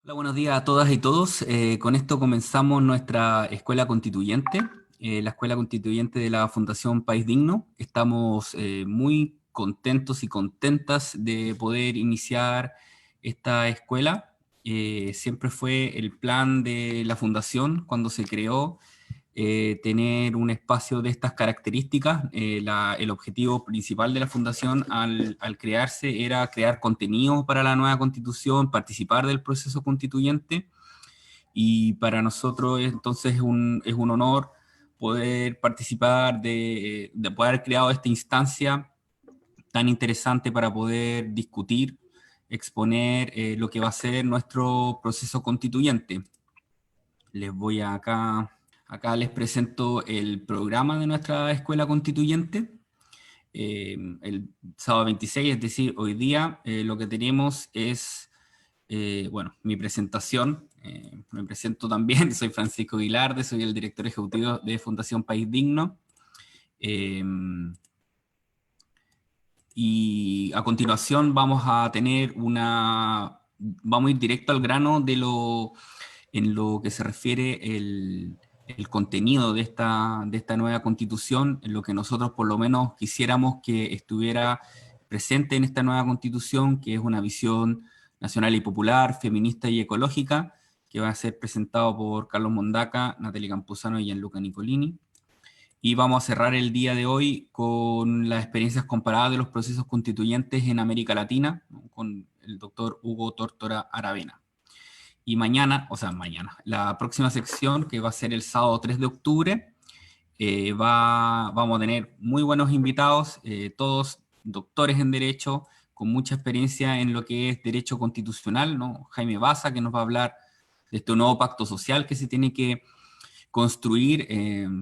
Hola, buenos días a todas y todos. Con esto comenzamos nuestra escuela constituyente, la escuela constituyente de la Fundación País Digno. Estamos muy contentos y contentas de poder iniciar esta escuela. Siempre fue el plan de la Fundación cuando se creó tener un espacio de estas características. El objetivo principal de la Fundación al crearse era crear contenido para la nueva Constitución, participar del proceso constituyente, y para nosotros entonces es un honor poder participar de poder haber creado esta instancia tan interesante para poder discutir, exponer lo que va a ser nuestro proceso constituyente. Les voy acá les presento el programa de nuestra escuela constituyente. El sábado 26, es decir, hoy día, lo que tenemos es, bueno, mi presentación. Me presento también, soy Francisco Guilarde, soy el director ejecutivo de Fundación País Digno. Eh, y a continuación vamos a tener vamos a ir directo al grano en lo que se refiere el contenido de esta nueva constitución, en lo que nosotros por lo menos quisiéramos que estuviera presente en esta nueva constitución, que es una visión nacional y popular, feminista y ecológica, que va a ser presentado por Carlos Mondaca, Natalia Campuzano y Gianluca Nicolini. Y vamos a cerrar el día de hoy con las experiencias comparadas de los procesos constituyentes en América Latina, ¿no?, con el doctor Hugo Tórtora Aravena. Y mañana, la próxima sección, que va a ser el sábado 3 de octubre, vamos a tener muy buenos invitados, todos doctores en Derecho, con mucha experiencia en lo que es Derecho Constitucional, ¿no? Jaime Baza, que nos va a hablar de este nuevo pacto social que se tiene que construir,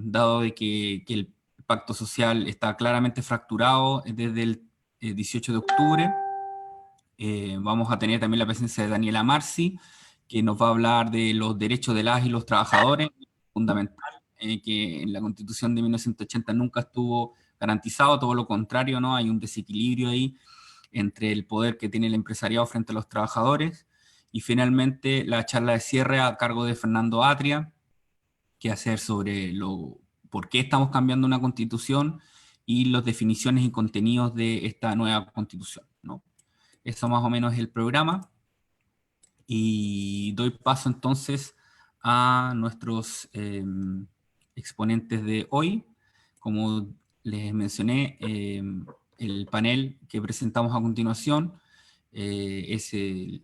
dado de que el pacto social está claramente fracturado desde el 18 de octubre. Vamos a tener también la presencia de Daniela Marci, que nos va a hablar de los derechos de las y los trabajadores, fundamental, que en la Constitución de 1980 nunca estuvo garantizado, todo lo contrario, ¿no? Hay un desequilibrio ahí entre el poder que tiene el empresariado frente a los trabajadores. Y finalmente la charla de cierre a cargo de Fernando Atria, que hacer sobre por qué estamos cambiando una constitución y las definiciones y contenidos de esta nueva constitución, ¿no? Eso más o menos es el programa, y doy paso entonces a nuestros exponentes de hoy. Como les mencioné, el panel que presentamos a continuación se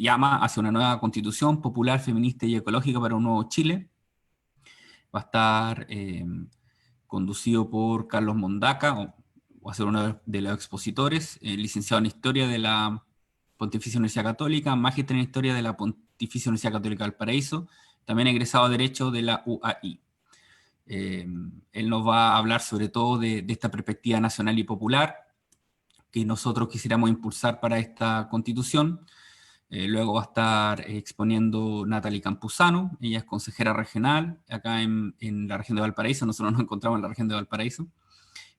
llama Hacia una nueva constitución popular, feminista y ecológica para un nuevo Chile. Va a estar conducido por Carlos Mondaca, o a ser uno de los expositores, licenciado en Historia de la Pontificia Universidad Católica, magíster en Historia de la Pontificia Universidad Católica del Paraíso, también egresado de Derecho de la UAI. Él nos va a hablar sobre todo de esta perspectiva nacional y popular que nosotros quisiéramos impulsar para esta constitución. Luego va a estar exponiendo Natalie Campuzano, ella es consejera regional acá en la región de Valparaíso, nosotros nos encontramos en la región de Valparaíso.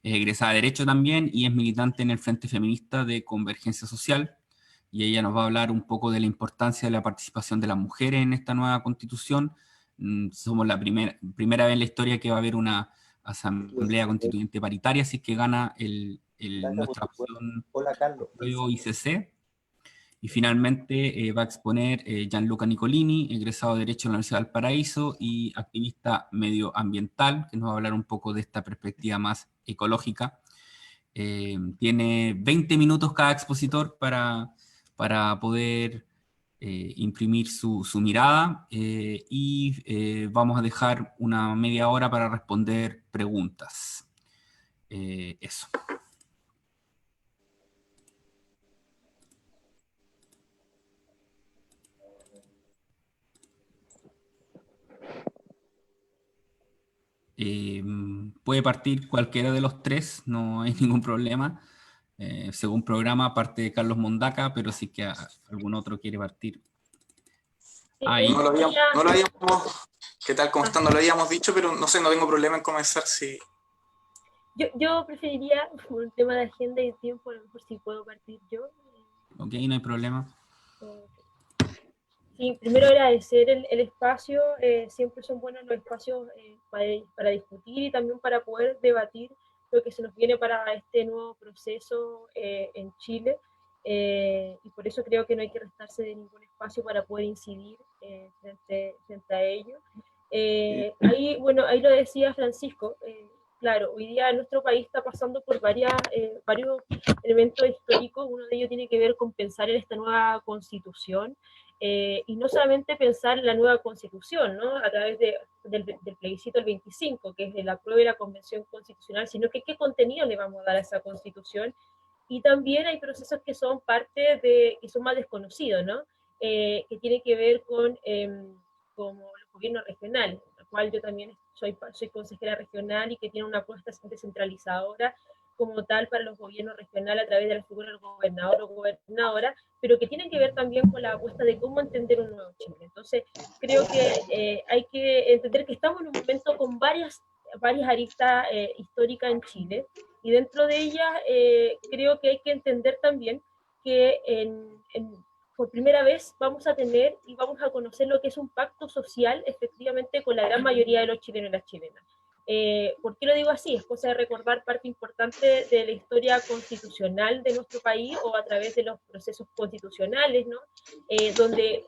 Es egresada de Derecho también y es militante en el Frente Feminista de Convergencia Social, y ella nos va a hablar un poco de la importancia de la participación de las mujeres en esta nueva constitución. Somos la primera vez en la historia que va a haber una asamblea constituyente paritaria, así que gana nuestra opción Hola, Carlos. ICC. Y finalmente va a exponer Gianluca Nicolini, egresado de Derecho de la Universidad del Paraíso y activista medioambiental, que nos va a hablar un poco de esta perspectiva más ecológica. Tiene 20 minutos cada expositor para poder imprimir su mirada, y vamos a dejar una media hora para responder preguntas. Eso. Puede partir cualquiera de los tres, no hay ningún problema. Según programa, parte Carlos Mondaca, pero si que algún otro quiere partir. Ahí. No lo habíamos, ¿qué tal? ¿Cómo están? No lo habíamos dicho, pero no sé, no tengo problema en comenzar si... Yo preferiría, por un tema de agenda y tiempo, a lo mejor si puedo partir yo. Ok, no hay problema. Okay. Sí, primero agradecer el espacio, siempre son buenos los espacios para discutir y también para poder debatir lo que se nos viene para este nuevo proceso en Chile, y por eso creo que no hay que restarse de ningún espacio para poder incidir frente a ello. Ahí, bueno, ahí lo decía Francisco, claro, hoy día nuestro país está pasando por varios elementos históricos, uno de ellos tiene que ver con pensar en esta nueva constitución, y no solamente pensar en la nueva constitución, ¿no? A través del plebiscito del 25, que es el apruebo de la convención constitucional, sino que qué contenido le vamos a dar a esa constitución. Y también hay procesos que son que son más desconocidos, ¿no? Que tiene que ver con como los gobiernos regionales, la cual yo también soy consejera regional y que tiene una apuesta descentralizadora como tal para los gobiernos regionales a través de la figura del gobernador o gobernadora, pero que tienen que ver también con la apuesta de cómo entender un nuevo Chile. Entonces, creo que hay que entender que estamos en un momento con varias aristas históricas en Chile, y dentro de ellas creo que hay que entender también que por primera vez vamos a tener y vamos a conocer lo que es un pacto social efectivamente con la gran mayoría de los chilenos y las chilenas. ¿Por qué lo digo así? Es cosa de recordar parte importante de la historia constitucional de nuestro país o a través de los procesos constitucionales, ¿no? Donde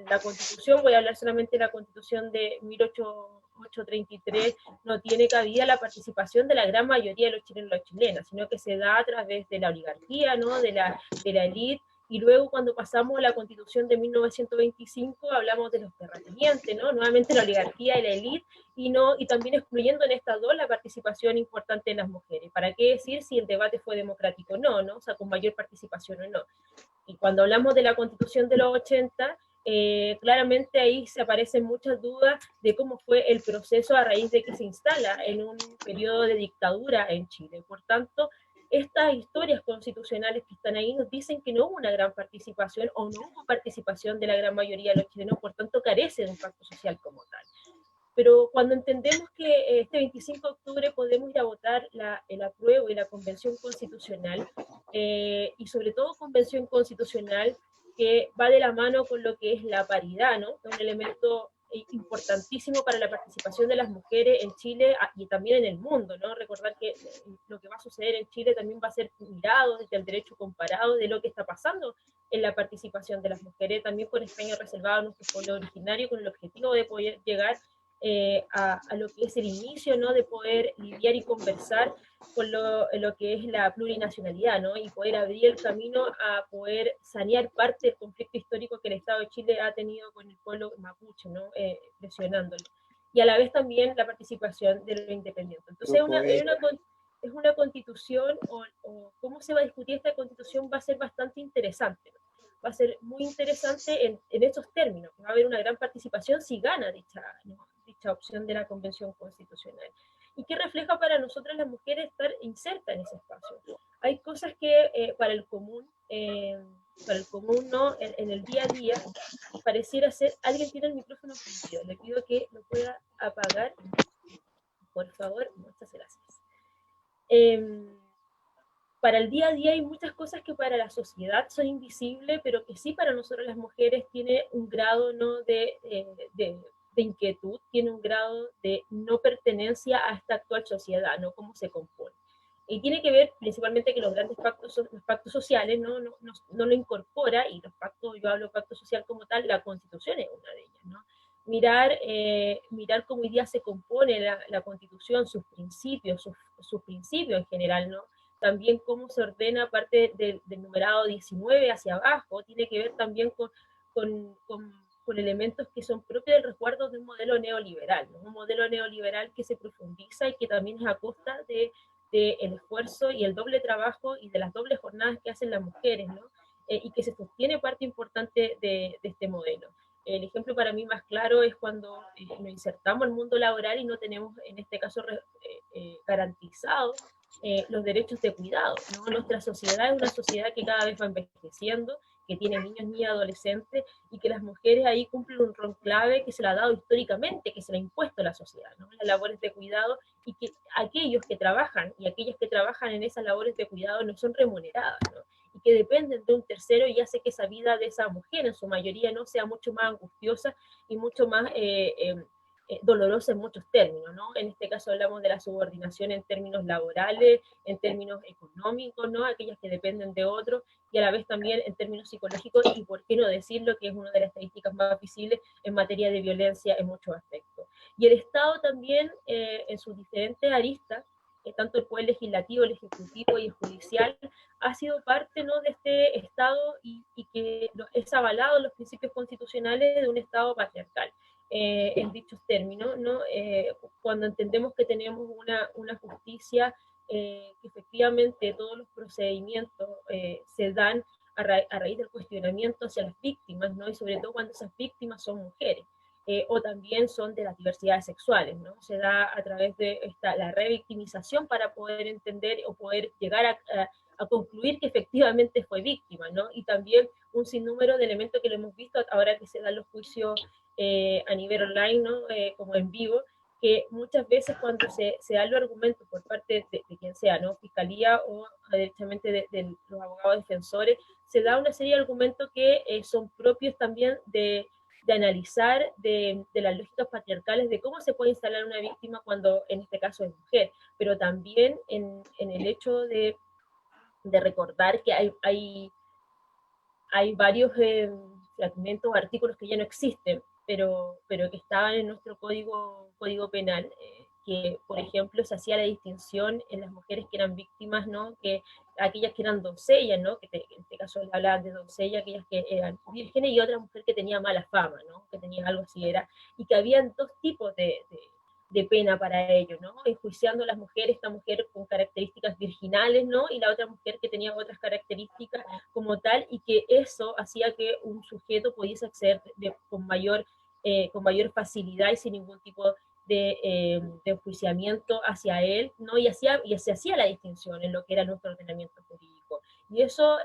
la constitución, voy a hablar solamente de la constitución de 1833, no tiene cabida la participación de la gran mayoría de los chilenos y las chilenas, sino que se da a través de la oligarquía, ¿no? de la élite. Y luego cuando pasamos a la Constitución de 1925 hablamos de los terratenientes, ¿no? Nuevamente la oligarquía y la élite, y también excluyendo en estas dos la participación importante de las mujeres. ¿Para qué decir si el debate fue democrático o no, no? O sea, con mayor participación o no. Y cuando hablamos de la Constitución de los 80, claramente ahí se aparecen muchas dudas de cómo fue el proceso a raíz de que se instala en un periodo de dictadura en Chile. Por tanto, estas historias constitucionales que están ahí nos dicen que no hubo una gran participación o no hubo participación de la gran mayoría de los chilenos, por tanto carece de un pacto social como tal. Pero cuando entendemos que este 25 de octubre podemos ir a votar el apruebo y la convención constitucional, y sobre todo convención constitucional que va de la mano con lo que es la paridad, ¿no? Un elemento importantísimo para la participación de las mujeres en Chile y también en el mundo, ¿no? Recordar que lo que va a suceder en Chile también va a ser mirado desde el derecho comparado de lo que está pasando en la participación de las mujeres, también con escaños reservados a nuestro pueblo originario, con el objetivo de poder llegar a lo que es el inicio, ¿no? De poder lidiar y conversar con lo que es la plurinacionalidad, ¿no? Y poder abrir el camino a poder sanear parte del conflicto histórico que el Estado de Chile ha tenido con el pueblo mapuche, ¿no? Presionándolo. Y a la vez también la participación de los independientes. Entonces es una constitución, o cómo se va a discutir esta constitución va a ser bastante interesante, ¿no? Va a ser muy interesante en estos términos. Va a haber una gran participación si gana dicha opción de la Convención Constitucional. ¿Y qué refleja para nosotras las mujeres estar insertas en ese espacio? Hay cosas que para el común, ¿no? En el día a día, pareciera ser, alguien tiene el micrófono prendido, le pido que lo pueda apagar, por favor, muchas gracias. Para el día a día hay muchas cosas que para la sociedad son invisibles, pero que sí para nosotros las mujeres tiene un grado, ¿no? de inquietud, tiene un grado de no pertenencia a esta actual sociedad, ¿no? Cómo se compone. Y tiene que ver principalmente que los grandes los pactos sociales no lo incorpora, y los pactos, yo hablo de pacto social como tal, la Constitución es una de ellas, ¿no? Mirar cómo hoy día se compone la Constitución, sus principios en general, ¿no? También cómo se ordena parte del numerado 19 hacia abajo, tiene que ver también con elementos que son propios del resguardo de un modelo neoliberal, ¿no? Un modelo neoliberal que se profundiza y que también es a costa del esfuerzo y el doble trabajo y de las dobles jornadas que hacen las mujeres, ¿no? Y que se sostiene parte importante de este modelo. El ejemplo para mí más claro es cuando nos insertamos al mundo laboral y no tenemos, en este caso, garantizados los derechos de cuidado, ¿no? Nuestra sociedad es una sociedad que cada vez va envejeciendo, que tiene niños, niñas, adolescentes, y que las mujeres ahí cumplen un rol clave que se le ha dado históricamente, que se le ha impuesto a la sociedad, ¿no? Las labores de cuidado, y que aquellos que trabajan y aquellas que trabajan en esas labores de cuidado no son remuneradas, ¿no? y que dependen de un tercero, y hace que esa vida de esa mujer, en su mayoría, no sea mucho más angustiosa y mucho más dolorosa en muchos términos, ¿no? En este caso hablamos de la subordinación en términos laborales, en términos económicos, ¿no? Aquellas que dependen de otros, y a la vez también en términos psicológicos, y por qué no decirlo, que es una de las estadísticas más visibles en materia de violencia en muchos aspectos. Y el Estado también, en sus diferentes aristas, tanto el poder legislativo, el ejecutivo y el judicial, ha sido parte, ¿no?, de este Estado, y que es avalado en los principios constitucionales de un Estado patriarcal. En dichos términos, ¿no? Cuando entendemos que tenemos una justicia, que efectivamente todos los procedimientos se dan a raíz del cuestionamiento hacia las víctimas, ¿no? Y sobre todo cuando esas víctimas son mujeres. O también son de las diversidades sexuales, ¿no? Se da a través de la revictimización para poder entender o poder llegar a concluir que efectivamente fue víctima, ¿no? Y también un sinnúmero de elementos que lo hemos visto ahora que se dan los juicios a nivel online, ¿no? Como en vivo, que muchas veces cuando se dan los argumentos por parte de quien sea, ¿no? Fiscalía o directamente de los abogados defensores, se da una serie de argumentos que son propios también de analizar de las lógicas patriarcales de cómo se puede instalar una víctima cuando en este caso es mujer, pero también en el hecho de recordar que hay varios fragmentos o artículos que ya no existen, pero que estaban en nuestro código penal, que, por ejemplo, se hacía la distinción en las mujeres que eran víctimas, ¿no? Que aquellas que eran doncellas, ¿no? En este caso hablaban de doncellas, aquellas que eran vírgenes, y otra mujer que tenía mala fama, ¿no? Que tenía algo así, y que habían dos tipos de pena para ello, ¿no? Enjuiciando a las mujeres, esta mujer con características virginales, ¿no? Y la otra mujer que tenía otras características como tal, y que eso hacía que un sujeto pudiese acceder con mayor facilidad y sin ningún tipo de enjuiciamiento hacia él, ¿no? Y se hacía la distinción en lo que era nuestro ordenamiento jurídico. Y eso,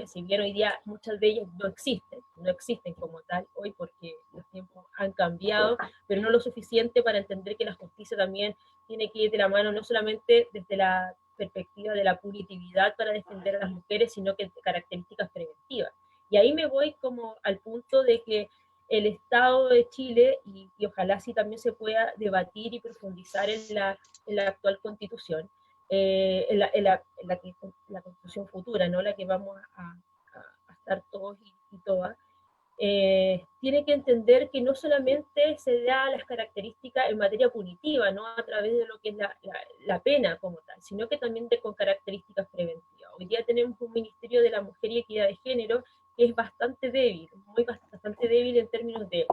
si bien hoy día muchas de ellas no existen como tal hoy porque los tiempos han cambiado, pero no lo suficiente para entender que la justicia también tiene que ir de la mano, no solamente desde la perspectiva de la punitividad para defender a las mujeres, sino que características preventivas. Y ahí me voy como al punto de que el Estado de Chile, y ojalá sí también se pueda debatir y profundizar en la actual constitución, la constitución futura, ¿no? La que vamos a estar todos y todas, tiene que entender que no solamente se da las características en materia punitiva, ¿no? A través de lo que es la pena como tal, sino que también con características preventivas. Hoy día tenemos un Ministerio de la Mujer y Equidad de Género que es bastante débil, bastante débil en términos de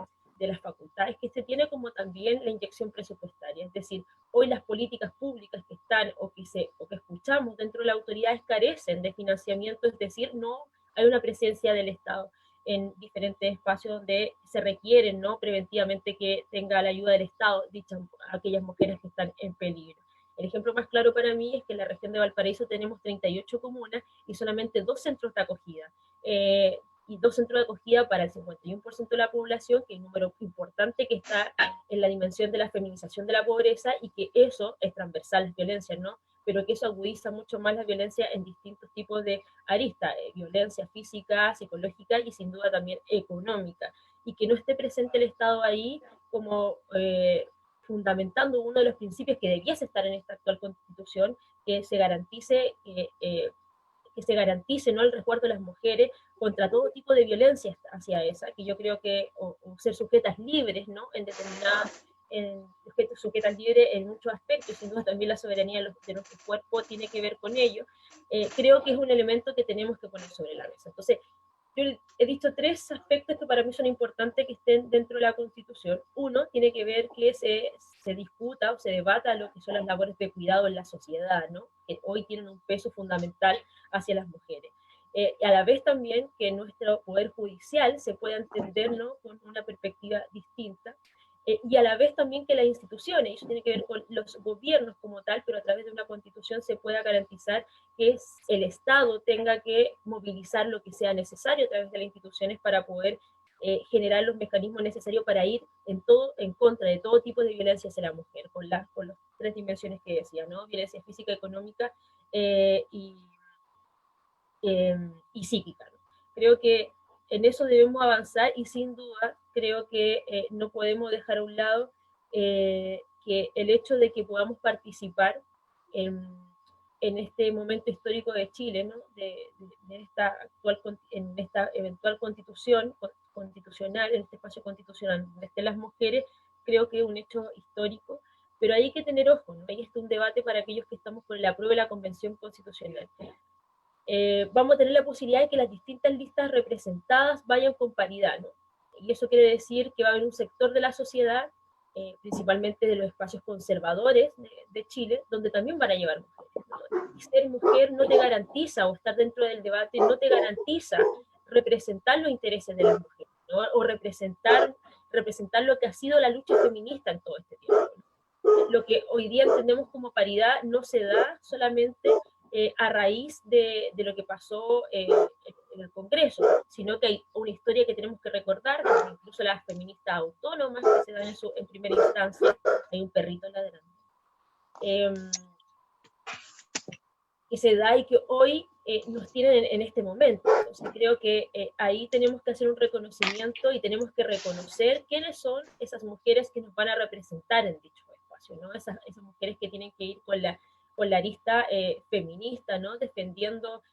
las facultades que se tiene, como también la inyección presupuestaria. Es decir, hoy las políticas públicas que están o que escuchamos dentro de las autoridades carecen de financiamiento, es decir, no hay una presencia del Estado en diferentes espacios donde se requieren, ¿no?, preventivamente que tenga la ayuda del Estado aquellas mujeres que están en peligro. El ejemplo más claro para mí es que en la región de Valparaíso tenemos 38 comunas y solamente 2 centros de acogida. Y 2 centros de acogida para el 51% de la población, que es un número importante que está en la dimensión de la feminización de la pobreza, y que eso es transversal a las violencias, ¿no? Pero que eso agudiza mucho más la violencia en distintos tipos de aristas, violencia física, psicológica y sin duda también económica. Y que no esté presente el Estado ahí como fundamentando uno de los principios que debiese estar en esta actual Constitución, que se garantice ¿no?, el resguardo de las mujeres contra todo tipo de violencia hacia esa, que yo creo que, o ser sujetas libres, ¿no?, en determinadas, sujetas libres en muchos aspectos, sin duda también la soberanía de nuestro cuerpo tiene que ver con ello. Creo que es un elemento que tenemos que poner sobre la mesa. Entonces, yo he dicho 3 aspectos que para mí son importantes que estén dentro de la Constitución. Uno, tiene que ver que se discuta o se debata lo que son las labores de cuidado en la sociedad, ¿no?, que hoy tienen un peso fundamental hacia las mujeres. A la vez también que nuestro poder judicial se pueda entender, ¿no?, con una perspectiva distinta, y a la vez también que las instituciones, y eso tiene que ver con los gobiernos como tal, pero a través de una constitución se pueda garantizar que el Estado tenga que movilizar lo que sea necesario a través de las instituciones para poder generar los mecanismos necesarios para ir en contra de todo tipo de violencia hacia la mujer, con las 3 dimensiones que decía, ¿no? Violencia física, económica y y psíquica, ¿no? Creo que en eso debemos avanzar y sin duda creo que no podemos dejar a un lado que el hecho de que podamos participar en este momento histórico de Chile, ¿no? En esta eventual constitucional, en este espacio constitucional donde estén las mujeres, creo que es un hecho histórico, pero hay que tener ojo, ¿no? Ahí está un debate para aquellos que estamos por el apruebo de la Convención Constitucional. Vamos a tener la posibilidad de que las distintas listas representadas vayan con paridad, ¿no? Y eso quiere decir que va a haber un sector de la sociedad, principalmente de los espacios conservadores de Chile, donde también van a llevar mujeres, ¿no? Y ser mujer no te garantiza, o estar dentro del debate no te garantiza representar los intereses de las mujeres, ¿no? O representar lo que ha sido la lucha feminista en todo este tiempo, ¿no? Lo que hoy día entendemos como paridad no se da solamente a raíz de lo que pasó en el Congreso, sino que hay una historia que tenemos que recordar, incluso las feministas autónomas que se dan en primera instancia, hay un perrito ladrando, que se da y que hoy nos tienen en este momento. Entonces creo que ahí tenemos que hacer un reconocimiento y tenemos que reconocer quiénes son esas mujeres que nos van a representar en dicho espacio, ¿no? Esas mujeres que tienen que ir con la arista feminista, ¿no? Defendiendo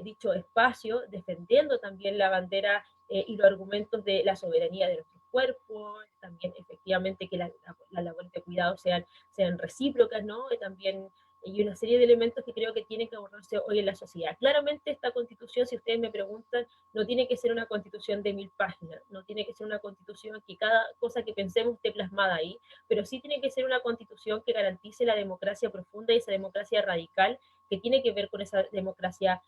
dicho espacio, defendiendo también la bandera y los argumentos de la soberanía de nuestros cuerpos, también efectivamente que las labores de cuidado sean recíprocas, ¿no? Y también y una serie de elementos que creo que tienen que abordarse hoy en la sociedad. Claramente esta constitución, si ustedes me preguntan, no tiene que ser una constitución de 1000 páginas, no tiene que ser una constitución que cada cosa que pensemos esté plasmada ahí, pero sí tiene que ser una constitución que garantice la democracia profunda y esa democracia radical que tiene que ver con esa democracia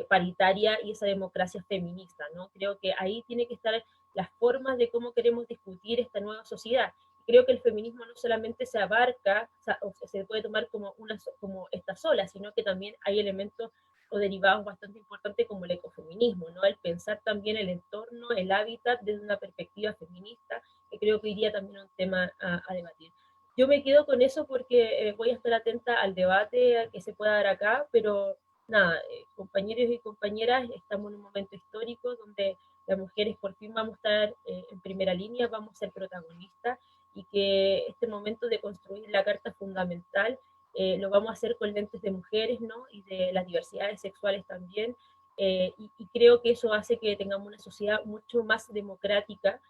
paritaria y esa democracia feminista, ¿no? Creo que ahí tiene que estar las formas de cómo queremos discutir esta nueva sociedad. Creo que el feminismo no solamente se abarca, o se puede tomar como esta sola, sino que también hay elementos o derivados bastante importantes como el ecofeminismo, ¿no? El pensar también el entorno, el hábitat desde una perspectiva feminista, que creo que iría también un tema a debatir. Yo me quedo con eso porque voy a estar atenta al debate que se pueda dar acá, pero nada, compañeros y compañeras, estamos en un momento histórico donde las mujeres por fin vamos a estar en primera línea, vamos a ser protagonistas, y que este momento de construir la Carta Fundamental lo vamos a hacer con lentes de mujeres, ¿no? Y de las diversidades sexuales también, y creo que eso hace que tengamos una sociedad mucho más democrática,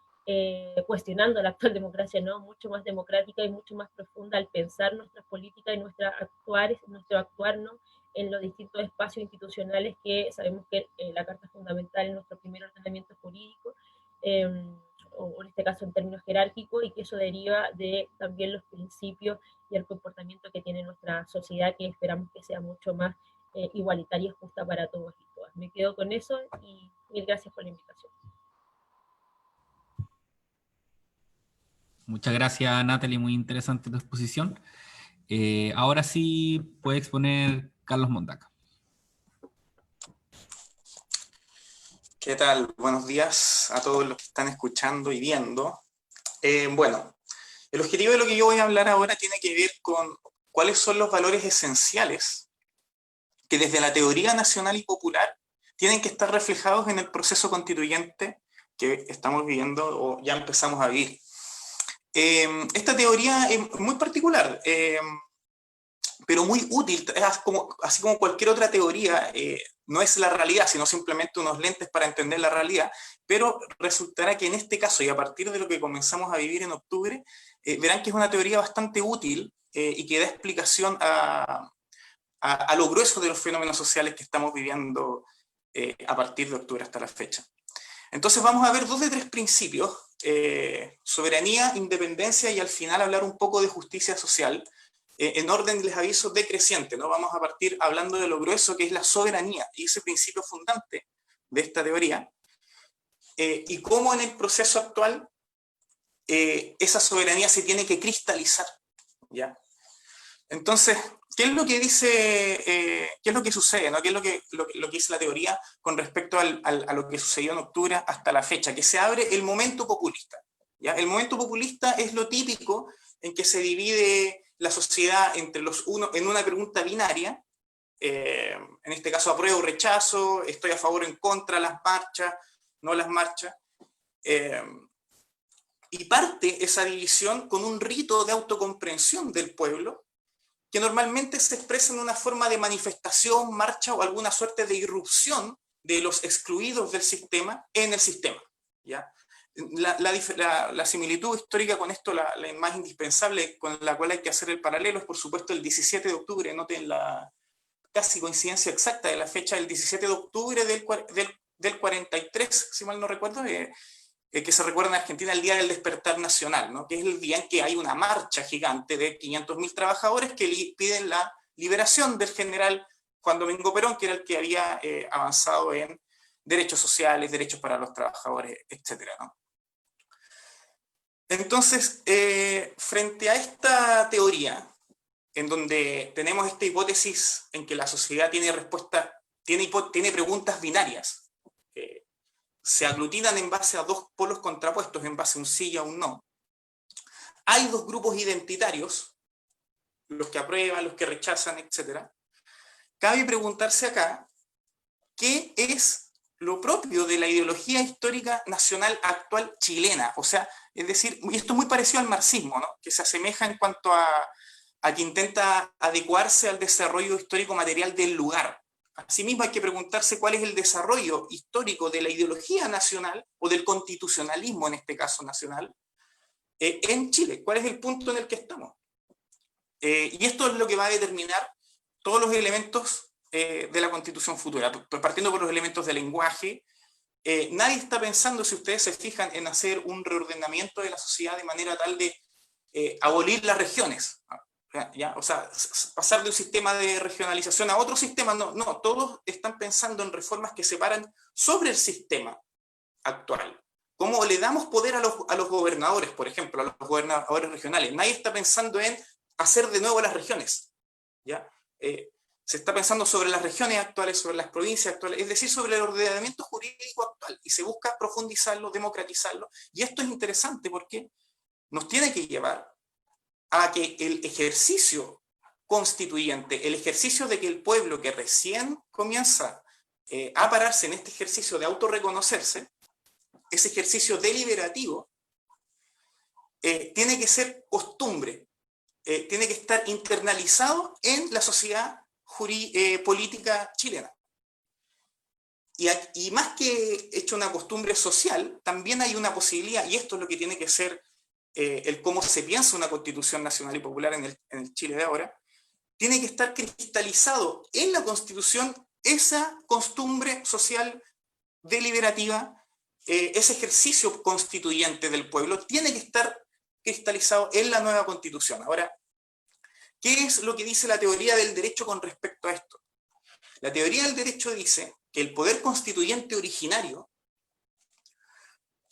cuestionando la actual democracia, ¿no? Mucho más democrática y mucho más profunda al pensar nuestras políticas y nuestro actuar, ¿no? En los distintos espacios institucionales que sabemos que la Carta Fundamental es nuestro primer ordenamiento jurídico, o en este caso en términos jerárquicos, y que eso deriva de también los principios y el comportamiento que tiene nuestra sociedad, que esperamos que sea mucho más igualitaria y justa para todos y todas. Me quedo con eso y mil gracias por la invitación. Muchas gracias, Natalie, muy interesante tu exposición. Ahora sí puede exponer Carlos Mondaca. ¿Qué tal? Buenos días a todos los que están escuchando y viendo. Bueno, el objetivo de lo que yo voy a hablar ahora tiene que ver con cuáles son los valores esenciales que desde la teoría nacional y popular tienen que estar reflejados en el proceso constituyente que estamos viviendo o ya empezamos a vivir. Esta teoría es muy particular, pero muy útil, así como cualquier otra teoría, no es la realidad, sino simplemente unos lentes para entender la realidad, pero resultará que en este caso, y a partir de lo que comenzamos a vivir en octubre, verán que es una teoría bastante útil y que da explicación a lo grueso de los fenómenos sociales que estamos viviendo a partir de octubre hasta la fecha. Entonces vamos a ver 2 de 3 principios, soberanía, independencia y al final hablar un poco de justicia social, en orden, les aviso, decreciente, ¿no? Vamos a partir hablando de lo grueso que es la soberanía y ese principio fundante de esta teoría, y cómo en el proceso actual esa soberanía se tiene que cristalizar, ¿ya? Entonces, ¿qué es lo que dice, qué es lo que sucede, ¿no? ¿Qué es lo que dice la teoría con respecto a lo que sucedió en octubre hasta la fecha? Que se abre el momento populista, ¿ya? El momento populista es lo típico en que se divide la sociedad entre en una pregunta binaria, en este caso apruebo o rechazo, estoy a favor o en contra, las marchas, no las marchas. Y parte esa división con un rito de autocomprensión del pueblo, que normalmente se expresa en una forma de manifestación, marcha o alguna suerte de irrupción de los excluidos del sistema en el sistema, ¿ya? La similitud histórica con esto, la más indispensable, con la cual hay que hacer el paralelo, es por supuesto el 17 de octubre, noten la casi coincidencia exacta de la fecha del 17 de octubre del 43, si mal no recuerdo, que se recuerda en Argentina el Día del Despertar Nacional, ¿no? Que es el día en que hay una marcha gigante de 500.000 trabajadores que piden la liberación del general Juan Domingo Perón, que era el que había avanzado en derechos sociales, derechos para los trabajadores, etc., ¿no? Entonces, frente a esta teoría, en donde tenemos esta hipótesis en que la sociedad tiene tiene preguntas binarias, se aglutinan en base a dos polos contrapuestos, en base a un sí y a un no. Hay dos grupos identitarios, los que aprueban, los que rechazan, etc. Cabe preguntarse acá, ¿qué es lo propio de la ideología histórica nacional actual chilena? O sea, es decir, y esto es muy parecido al marxismo, ¿no? Que se asemeja en cuanto a que intenta adecuarse al desarrollo histórico material del lugar. Asimismo, hay que preguntarse cuál es el desarrollo histórico de la ideología nacional, o del constitucionalismo, en este caso nacional, en Chile. ¿Cuál es el punto en el que estamos? Y esto es lo que va a determinar todos los elementos de la Constitución futura. Partiendo por los elementos del lenguaje, nadie está pensando, si ustedes se fijan, en hacer un reordenamiento de la sociedad de manera tal de abolir las regiones. ¿Ya? O sea, pasar de un sistema de regionalización a otro sistema, no, todos están pensando en reformas que se paran sobre el sistema actual. ¿Cómo le damos poder a los gobernadores, por ejemplo, a los gobernadores regionales? Nadie está pensando en hacer de nuevo las regiones, ¿ya? Se está pensando sobre las regiones actuales, sobre las provincias actuales, es decir, sobre el ordenamiento jurídico actual, y se busca profundizarlo, democratizarlo, y esto es interesante porque nos tiene que llevar a que el ejercicio constituyente, el ejercicio de que el pueblo que recién comienza a pararse en este ejercicio de autorreconocerse, ese ejercicio deliberativo, tiene que ser costumbre, tiene que estar internalizado en la sociedad política chilena. Y más que hecho una costumbre social, también hay una posibilidad, y esto es lo que tiene que ser el cómo se piensa una constitución nacional y popular en el Chile de ahora, tiene que estar cristalizado en la constitución esa costumbre social deliberativa, ese ejercicio constituyente del pueblo tiene que estar cristalizado en la nueva constitución. Ahora, ¿qué es lo que dice la teoría del derecho con respecto a esto? La teoría del derecho dice que el poder constituyente originario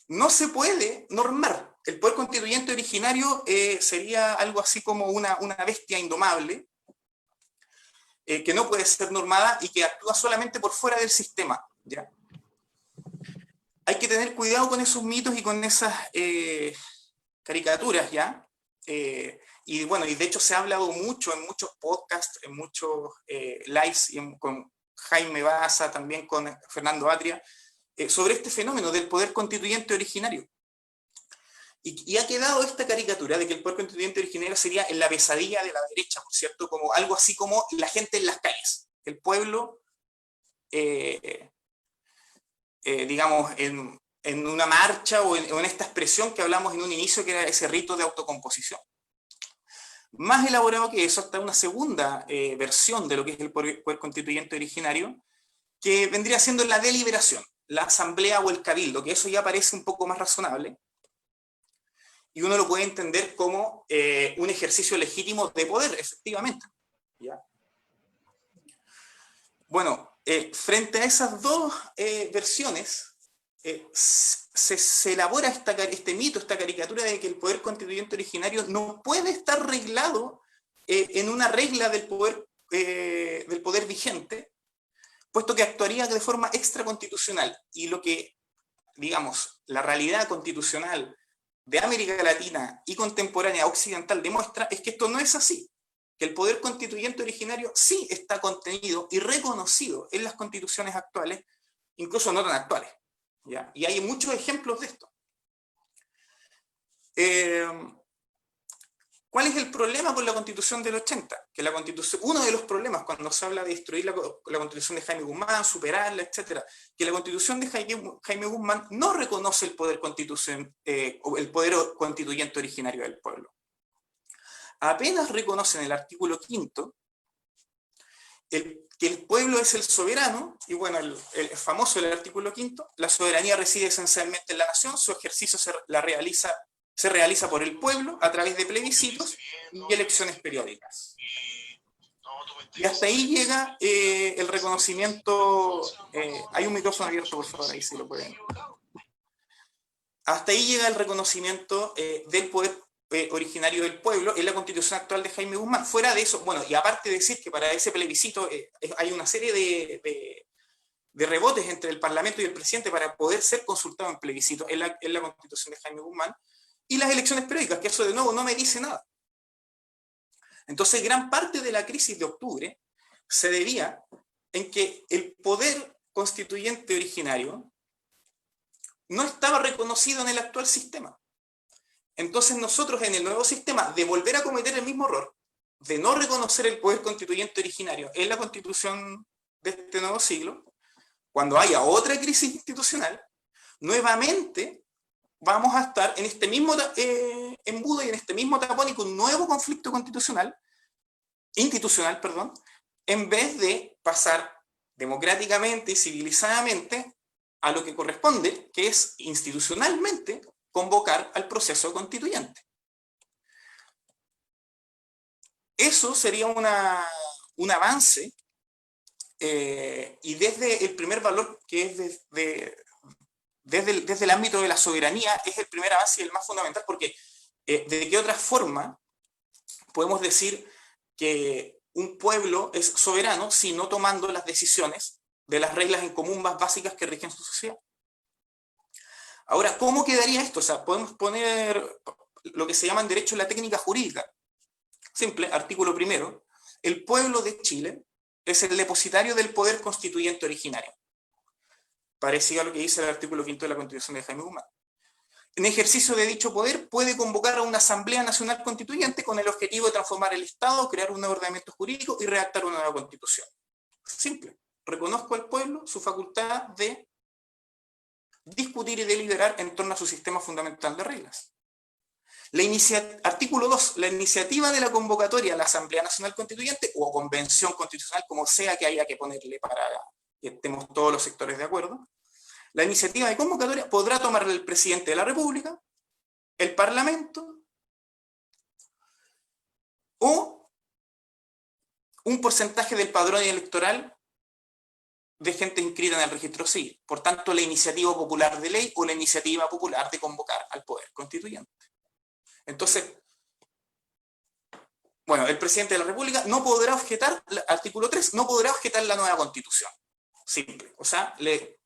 no se puede normar. El poder constituyente originario sería algo así como una bestia indomable, que no puede ser normada y que actúa solamente por fuera del sistema, ¿ya? Hay que tener cuidado con esos mitos y con esas caricaturas, ¿ya? Y bueno, y de hecho se ha hablado mucho en muchos podcasts, en muchos lives, con Jaime Baza, también con Fernando Atria, sobre este fenómeno del poder constituyente originario. Y ha quedado esta caricatura de que el poder constituyente originario sería en la pesadilla de la derecha, por cierto, como algo así como la gente en las calles, el pueblo, digamos, en una marcha o en esta expresión que hablamos en un inicio, que era ese rito de autocomposición. Más elaborado que eso está una segunda versión de lo que es el poder constituyente originario, que vendría siendo la deliberación, la asamblea o el cabildo, que eso ya parece un poco más razonable, y uno lo puede entender como un ejercicio legítimo de poder, efectivamente, ¿ya? Bueno, frente a esas dos versiones, se elabora este mito, esta caricatura de que el poder constituyente originario no puede estar reglado en una regla del poder vigente, puesto que actuaría de forma extraconstitucional. Y lo que, digamos, la realidad constitucional de América Latina y contemporánea occidental demuestra es que esto no es así, que el poder constituyente originario sí está contenido y reconocido en las constituciones actuales, incluso no tan actuales, ¿ya? Y hay muchos ejemplos de esto. ¿Cuál es el problema con la Constitución del 80? Que la Constitución, uno de los problemas cuando se habla de destruir la Constitución de Jaime Guzmán, superarla, etcétera, que la Constitución de Jaime Guzmán no reconoce el poder constituyente originario del pueblo. Apenas reconoce en el artículo 5º que el pueblo es el soberano, y bueno, el famoso del artículo 5º, la soberanía reside esencialmente en la nación, su ejercicio se realiza por el pueblo a través de plebiscitos y elecciones periódicas. Y hasta ahí llega el reconocimiento, hay un micrófono abierto, por favor, ahí si lo pueden. Hasta ahí llega el reconocimiento del poder originario del pueblo en la Constitución actual de Jaime Guzmán. Fuera de eso, bueno, y aparte de decir que para ese plebiscito hay una serie de rebotes entre el Parlamento y el presidente para poder ser consultado en plebiscito en la Constitución de Jaime Guzmán, y las elecciones periódicas, que eso de nuevo no me dice nada. Entonces, gran parte de la crisis de octubre se debía en que el poder constituyente originario no estaba reconocido en el actual sistema. Entonces nosotros en el nuevo sistema, de volver a cometer el mismo error, de no reconocer el poder constituyente originario en la Constitución de este nuevo siglo, cuando haya otra crisis institucional, nuevamente vamos a estar en este mismo embudo y en este mismo tapón y con un nuevo conflicto institucional, en vez de pasar democráticamente y civilizadamente a lo que corresponde, que es institucionalmente convocar al proceso constituyente. Eso sería un avance, y desde el primer valor, que es desde el ámbito de la soberanía, es el primer avance y el más fundamental, porque ¿de qué otra forma podemos decir que un pueblo es soberano si no tomando las decisiones de las reglas en común más básicas que rigen su sociedad? Ahora, ¿cómo quedaría esto? O sea, podemos poner lo que se llama en derecho la técnica jurídica. Simple, artículo 1. El pueblo de Chile es el depositario del poder constituyente originario. Parecido a lo que dice el artículo 5 de la Constitución de Jaime Guzmán. En ejercicio de dicho poder puede convocar a una Asamblea Nacional Constituyente con el objetivo de transformar el Estado, crear un nuevo ordenamiento jurídico y redactar una nueva Constitución. Simple. Reconozco al pueblo su facultad de discutir y deliberar en torno a su sistema fundamental de reglas. Artículo 2. La iniciativa de la convocatoria a la Asamblea Nacional Constituyente o Convención Constitucional, como sea que haya que ponerle para que estemos todos los sectores de acuerdo, la iniciativa de convocatoria podrá tomarla el presidente de la República, el Parlamento o un porcentaje del padrón electoral de gente inscrita en el registro civil. Por tanto, la iniciativa popular de ley o la iniciativa popular de convocar al poder constituyente. Entonces, bueno, el presidente de la República no podrá objetar, artículo 3, no podrá objetar la nueva Constitución. Simple. O sea, le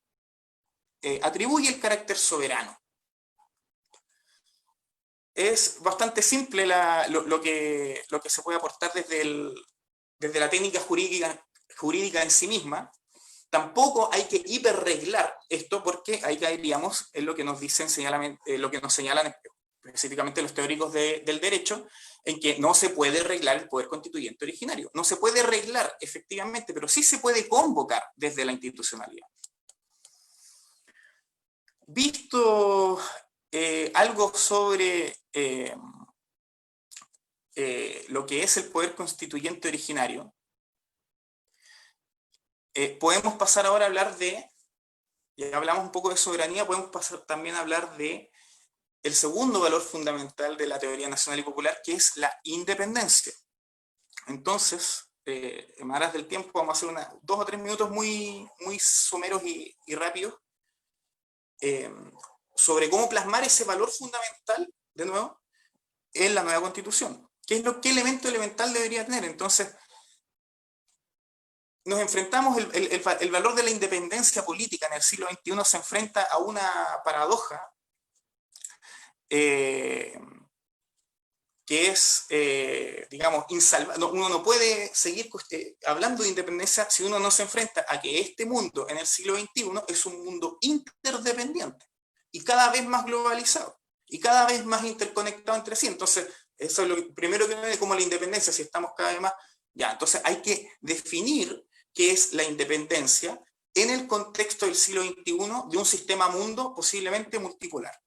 atribuye el carácter soberano. Es bastante simple lo que se puede aportar desde la técnica jurídica en sí misma. Tampoco hay que hiperreglar esto porque ahí caeríamos en lo que nos dicen lo que nos señalan específicamente los teóricos del derecho, en que no se puede reglar el poder constituyente originario. No se puede reglar efectivamente, pero sí se puede convocar desde la institucionalidad. Visto algo sobre lo que es el poder constituyente originario, podemos pasar ahora a hablar ya hablamos un poco de soberanía, podemos pasar también a hablar de el segundo valor fundamental de la teoría nacional y popular, que es la independencia. Entonces, en aras del tiempo, vamos a hacer 2 o 3 minutos muy someros y rápidos sobre cómo plasmar ese valor fundamental, de nuevo, en la nueva Constitución. ¿Qué elemento elemental debería tener? Entonces, nos enfrentamos, el valor de la independencia política en el siglo XXI se enfrenta a una paradoja que es, digamos, insalvable. Uno no puede seguir hablando de independencia si uno no se enfrenta a que este mundo en el siglo XXI es un mundo interdependiente y cada vez más globalizado y cada vez más interconectado entre sí. Entonces, eso es lo primero que me ve como la independencia, si estamos cada vez más... Ya, entonces hay que definir qué es la independencia en el contexto del siglo XXI de un sistema mundo posiblemente multipolar.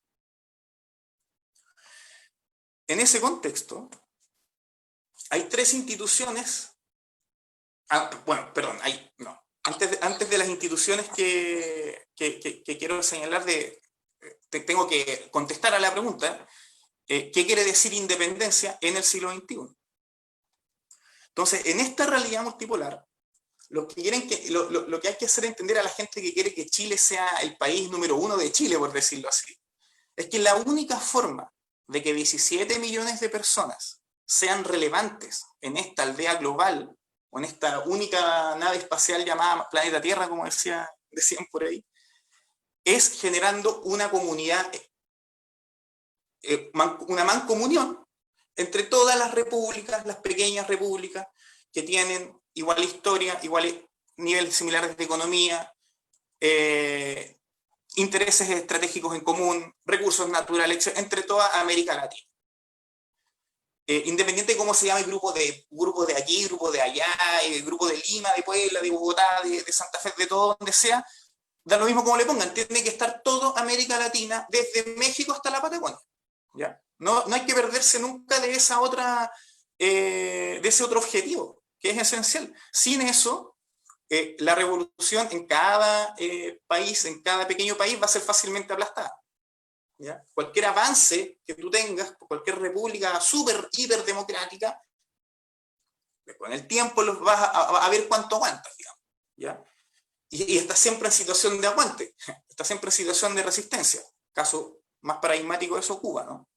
En ese contexto, hay tres instituciones, antes de las instituciones que quiero señalar, tengo que contestar a la pregunta, ¿qué quiere decir independencia en el siglo XXI? Entonces, en esta realidad multipolar, lo que hay que hacer entender a la gente que quiere que Chile sea el país número 1 de Chile, por decirlo así, es que la única forma de que 17 millones de personas sean relevantes en esta aldea global, o en esta única nave espacial llamada planeta Tierra, como decían por ahí, es generando una comunidad, una mancomunión entre todas las repúblicas, las pequeñas repúblicas, que tienen igual historia, iguales niveles similares de economía, intereses estratégicos en común, recursos naturales, entre toda América Latina. Independiente de cómo se llame el grupo de aquí, grupo de allá, grupo de Lima, de Puebla, de Bogotá, de Santa Fe, de todo donde sea, da lo mismo como le pongan, tiene que estar todo América Latina, desde México hasta la Patagonia. ¿Ya? No hay que perderse nunca de esa otra, de ese otro objetivo, que es esencial. Sin eso, la revolución en cada país, en cada pequeño país, va a ser fácilmente aplastada. ¿Ya? Cualquier avance que tú tengas, cualquier república súper, hiper democrática, con el tiempo los vas a ver cuánto aguantas, digamos. ¿Ya? Y está siempre en situación de aguante, está siempre en situación de resistencia. Caso más paradigmático de eso, Cuba, ¿no?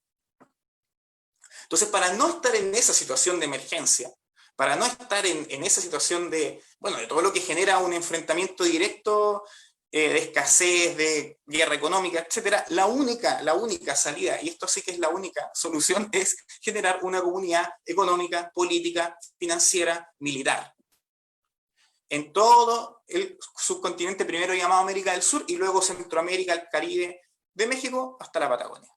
Entonces, para no estar en esa situación de emergencia, para no estar en esa situación de todo lo que genera un enfrentamiento directo, de escasez, de guerra económica, etcétera, la única salida, y esto sí que es la única solución, es generar una comunidad económica, política, financiera, militar. En todo el subcontinente primero llamado América del Sur y luego Centroamérica, el Caribe, de México hasta la Patagonia.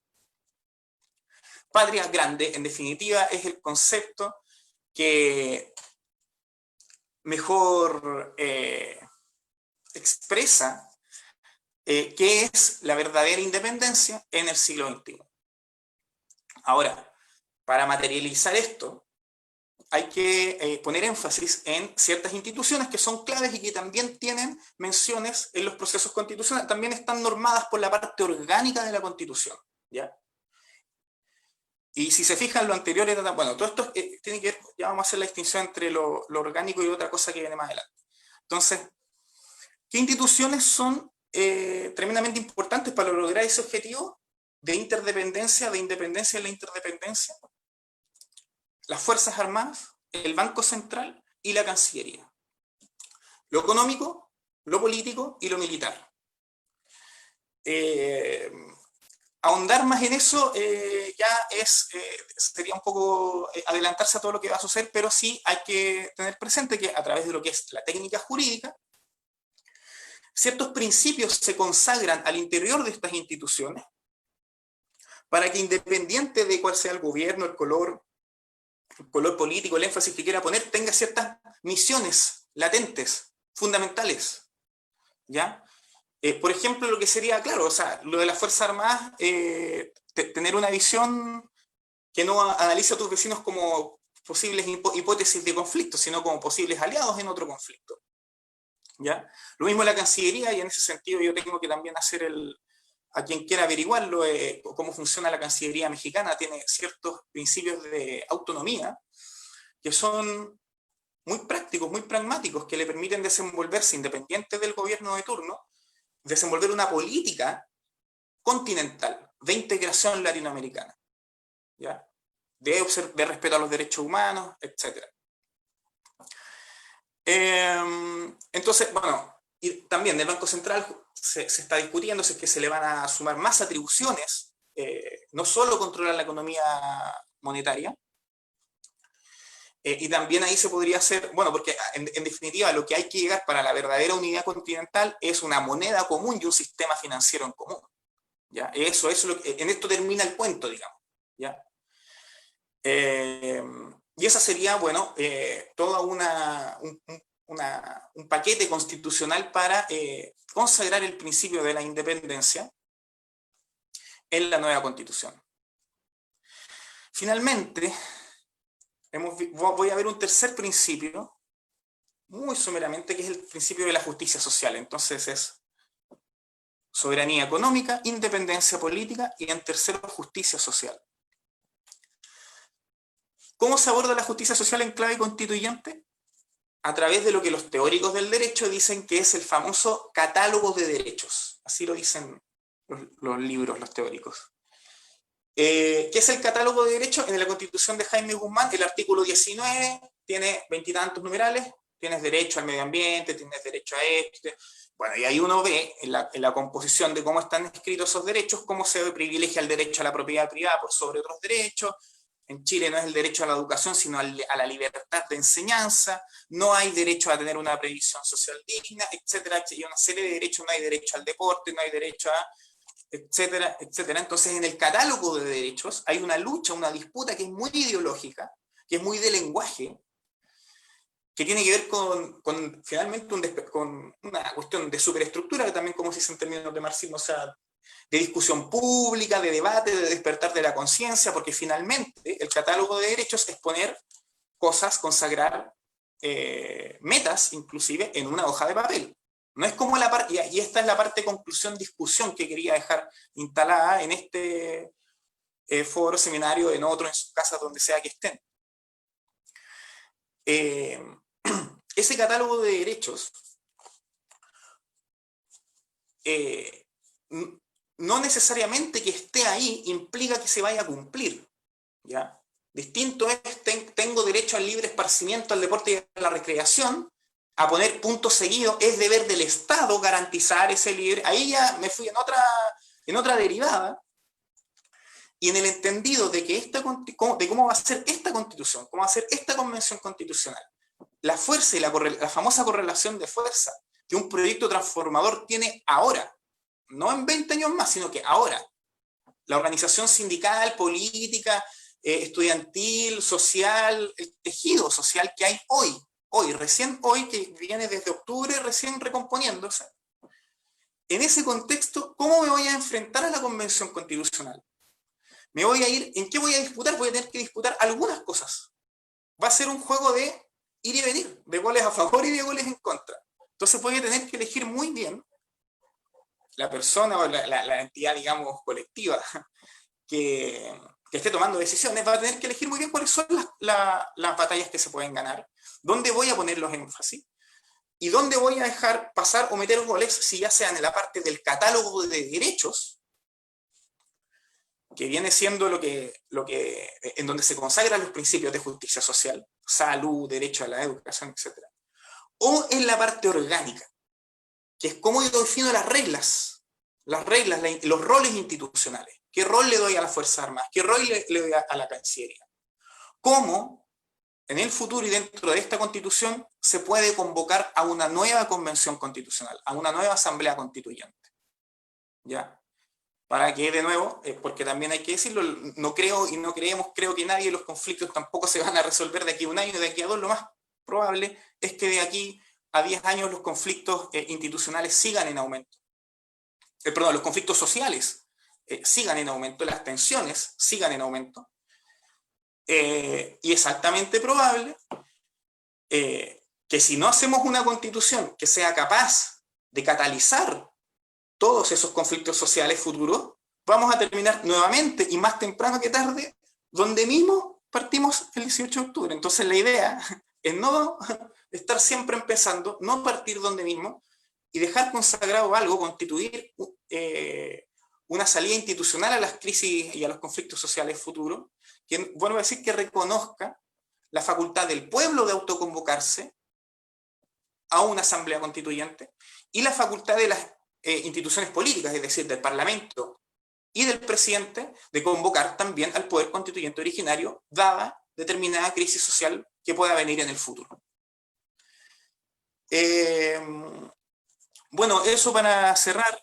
Patria grande, en definitiva, es el concepto que mejor expresa qué es la verdadera independencia en el siglo XXI. Ahora, para materializar esto, hay que poner énfasis en ciertas instituciones que son claves y que también tienen menciones en los procesos constitucionales, también están normadas por la parte orgánica de la Constitución, ¿ya? Y si se fijan, lo anterior era, todo esto tiene que ver, ya vamos a hacer la distinción entre lo orgánico y otra cosa que viene más adelante. Entonces, ¿qué instituciones son tremendamente importantes para lograr ese objetivo de interdependencia, de independencia en la interdependencia? Las Fuerzas Armadas, el Banco Central y la Cancillería. Lo económico, lo político y lo militar. Ahondar más en eso sería un poco adelantarse a todo lo que va a suceder, pero sí hay que tener presente que a través de lo que es la técnica jurídica, ciertos principios se consagran al interior de estas instituciones para que, independiente de cuál sea el gobierno, el color político, el énfasis que quiera poner, tenga ciertas misiones latentes, fundamentales, ¿ya? Por ejemplo, lo que sería, claro, lo de las Fuerzas Armadas, tener una visión que no analice a tus vecinos como posibles hipótesis de conflicto, sino como posibles aliados en otro conflicto, ¿ya? Lo mismo la Cancillería, y en ese sentido yo tengo que también hacer a quien quiera averiguarlo, cómo funciona la Cancillería mexicana, tiene ciertos principios de autonomía que son muy prácticos, muy pragmáticos, que le permiten desenvolverse, independiente del gobierno de turno, desenvolver una política continental de integración latinoamericana, ¿ya? De respeto a los derechos humanos, etc. Entonces, y también del Banco Central se está discutiendo si es que se le van a sumar más atribuciones, no solo controlar la economía monetaria, Y también ahí se podría hacer, bueno, porque en definitiva lo que hay que llegar para la verdadera unidad continental es una moneda común y un sistema financiero en común. ¿Ya? Eso es lo que, en esto termina el cuento, digamos. ¿Ya? Y esa sería, bueno, todo un paquete constitucional para consagrar el principio de la independencia en la nueva Constitución. Finalmente, voy a ver un tercer principio, muy someramente, que es el principio de la justicia social. Entonces es soberanía económica, independencia política y, en tercero, justicia social. ¿Cómo se aborda la justicia social en clave constituyente? A través de lo que los teóricos del derecho dicen que es el famoso catálogo de derechos. Así lo dicen los libros, los teóricos. ¿Qué es el catálogo de derechos? En la Constitución de Jaime Guzmán, el artículo 19 tiene 20 y tantos numerales. Tienes derecho al medio ambiente, tienes derecho a esto. Bueno, y ahí uno ve en la composición de cómo están escritos esos derechos, cómo se privilegia el derecho a la propiedad privada por sobre otros derechos. En Chile no es el derecho a la educación, sino a la libertad de enseñanza. No hay derecho a tener una previsión social digna, etcétera. Y una serie de derechos. No hay derecho al deporte, no hay derecho a... etcétera, etcétera. Entonces, en el catálogo de derechos hay una lucha, una disputa que es muy ideológica, que es muy de lenguaje, que tiene que ver con finalmente con una cuestión de superestructura, que también, como se dice en términos de marxismo, o sea, de discusión pública, de debate, de despertar de la conciencia, porque finalmente el catálogo de derechos es poner cosas, consagrar metas, inclusive, en una hoja de papel. No es como la parte, y esta es la parte de conclusión, discusión que quería dejar instalada en este foro, seminario, en otro, en sus casas, donde sea que estén. Ese catálogo de derechos no necesariamente que esté ahí implica que se vaya a cumplir, ¿ya? Distinto es, tengo derecho al libre esparcimiento, al deporte y a la recreación, a poner punto seguido, es deber del Estado garantizar ese libre. Ahí ya me fui en otra derivada, y en el entendido de que de cómo va a ser esta Constitución, cómo va a ser esta Convención Constitucional, la fuerza y la famosa correlación de fuerza que un proyecto transformador tiene ahora, no en 20 años más, sino que ahora. La organización sindical, política, estudiantil, social, el tejido social que hay recién hoy, que viene desde octubre recién recomponiéndose. En ese contexto, ¿cómo me voy a enfrentar a la Convención Constitucional? ¿En qué voy a disputar? Voy a tener que disputar algunas cosas. Va a ser un juego de ir y venir, de goles a favor y de goles en contra. Entonces voy a tener que elegir muy bien la persona o la entidad, digamos, colectiva que esté tomando decisiones, va a tener que elegir muy bien cuáles son las batallas que se pueden ganar, dónde voy a poner los énfasis y dónde voy a dejar pasar o meter goles, si ya sean en la parte del catálogo de derechos, que viene siendo en donde se consagran los principios de justicia social, salud, derecho a la educación, etc. O en la parte orgánica, que es cómo yo defino las reglas, los roles institucionales. ¿Qué rol le doy a las Fuerzas Armadas? ¿Qué rol le doy a la Cancillería? ¿Cómo en el futuro y dentro de esta Constitución se puede convocar a una nueva Convención Constitucional, a una nueva Asamblea Constituyente? ¿Ya? Para que, de nuevo, porque también hay que decirlo, no creo y no creemos, creo que nadie, los conflictos tampoco se van a resolver de aquí a un año, de aquí a dos. Lo más probable es que de aquí a 10 años los conflictos institucionales sigan en aumento. Los conflictos sociales sigan en aumento, las tensiones sigan en aumento. Y es altamente probable que si no hacemos una constitución que sea capaz de catalizar todos esos conflictos sociales futuros, vamos a terminar nuevamente, y más temprano que tarde, donde mismo partimos el 18 de octubre. Entonces la idea es no estar siempre empezando, no partir donde mismo, y dejar consagrado algo, constituir una salida institucional a las crisis y a los conflictos sociales futuros, que, vuelvo a decir, que reconozca la facultad del pueblo de autoconvocarse a una asamblea constituyente y la facultad de las instituciones políticas, es decir, del Parlamento y del presidente, de convocar también al poder constituyente originario, dada determinada crisis social que pueda venir en el futuro. Bueno, eso para cerrar,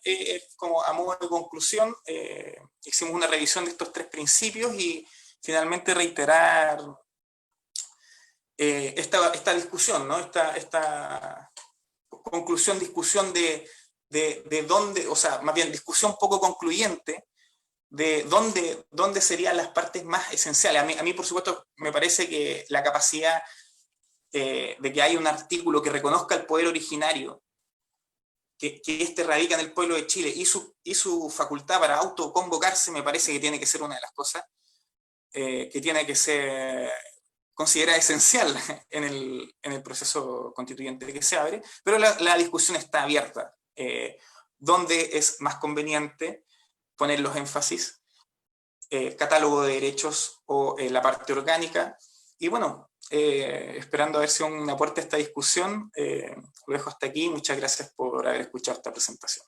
como a modo de conclusión, hicimos una revisión de estos 3 principios y finalmente reiterar esta discusión, ¿no? Esta conclusión, discusión de dónde, o sea, más bien discusión poco concluyente de dónde serían las partes más esenciales. A mí, por supuesto, me parece que la capacidad de que haya un artículo que reconozca el poder originario, que este radica en el pueblo de Chile, y su facultad para autoconvocarse, me parece que tiene que ser una de las cosas que tiene que ser considerada esencial en el proceso constituyente que se abre, pero la discusión está abierta. ¿Dónde es más conveniente poner los énfasis? Catálogo de derechos o la parte orgánica. Y bueno, esperando a ver si un aporte a esta discusión, lo dejo hasta aquí. Muchas gracias por haber escuchado esta presentación.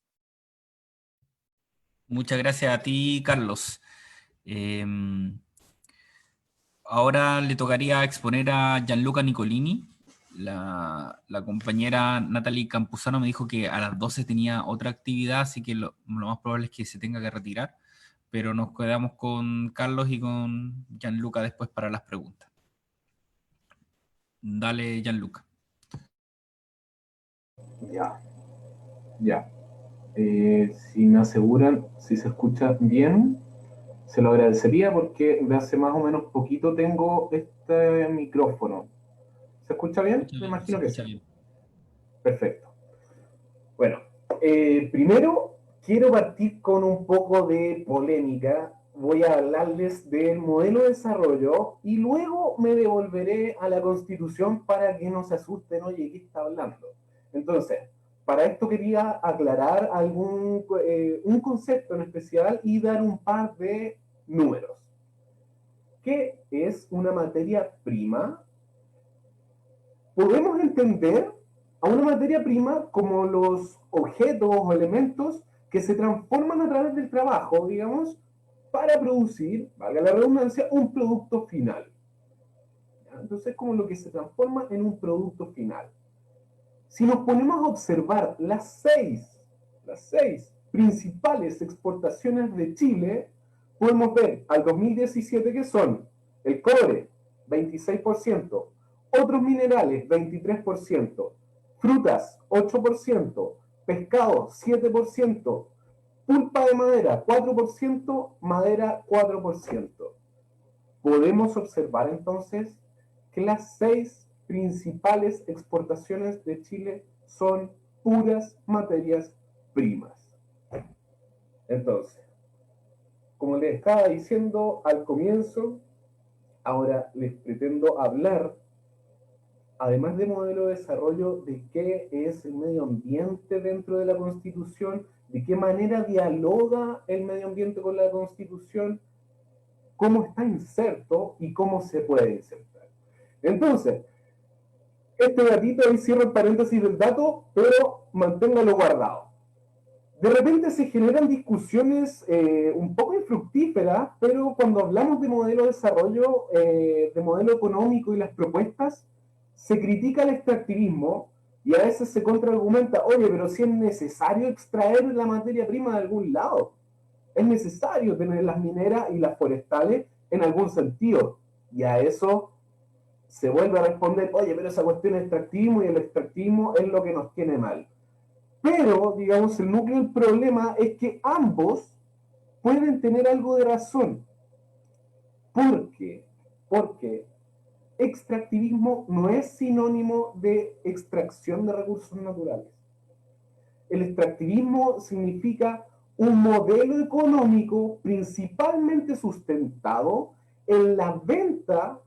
Muchas gracias a ti, Carlos. Ahora le tocaría exponer a Gianluca Nicolini. La compañera Natalie Campuzano me dijo que a las 12 tenía otra actividad, así que lo más probable es que se tenga que retirar, pero nos quedamos con Carlos y con Gianluca después para las preguntas. Dale, Gianluca. Ya. Si me aseguran, si se escucha bien, se lo agradecería porque de hace más o menos poquito tengo este micrófono. ¿Se escucha bien? Me imagino que sí. Perfecto. Bueno, primero quiero partir con un poco de polémica. Voy a hablarles del modelo de desarrollo y luego me devolveré a la Constitución para que no se asusten, oye, ¿qué está hablando? Entonces, para esto quería aclarar un concepto en especial y dar un par de números. ¿Qué es una materia prima? Podemos entender a una materia prima como los objetos o elementos que se transforman a través del trabajo, digamos, para producir, valga la redundancia, un producto final. Entonces, como lo que se transforma en un producto final. Si nos ponemos a observar las seis principales exportaciones de Chile, podemos ver al 2017 que son el cobre, 26%, otros minerales, 23%, frutas, 8%, pescado, 7%, pulpa de madera, 4%, madera, 4%. Podemos observar entonces que las 6 principales exportaciones de Chile son puras materias primas. Entonces, como les estaba diciendo al comienzo, ahora les pretendo hablar, además de modelo de desarrollo, de qué es el medio ambiente dentro de la Constitución, de qué manera dialoga el medio ambiente con la Constitución, cómo está inserto y cómo se puede insertar. Entonces, este datito, ahí cierro el paréntesis del dato, pero manténgalo guardado. De repente se generan discusiones un poco infructíferas, pero cuando hablamos de modelo de desarrollo, de modelo económico y las propuestas, se critica el extractivismo y a veces se contraargumenta, oye, pero si es necesario extraer la materia prima de algún lado, es necesario tener las mineras y las forestales en algún sentido, y a eso se vuelve a responder, oye, pero esa cuestión es extractivismo y el extractivismo es lo que nos tiene mal. Pero, digamos, el núcleo del problema es que ambos pueden tener algo de razón. ¿Por qué? Porque extractivismo no es sinónimo de extracción de recursos naturales. El extractivismo significa un modelo económico principalmente sustentado en la venta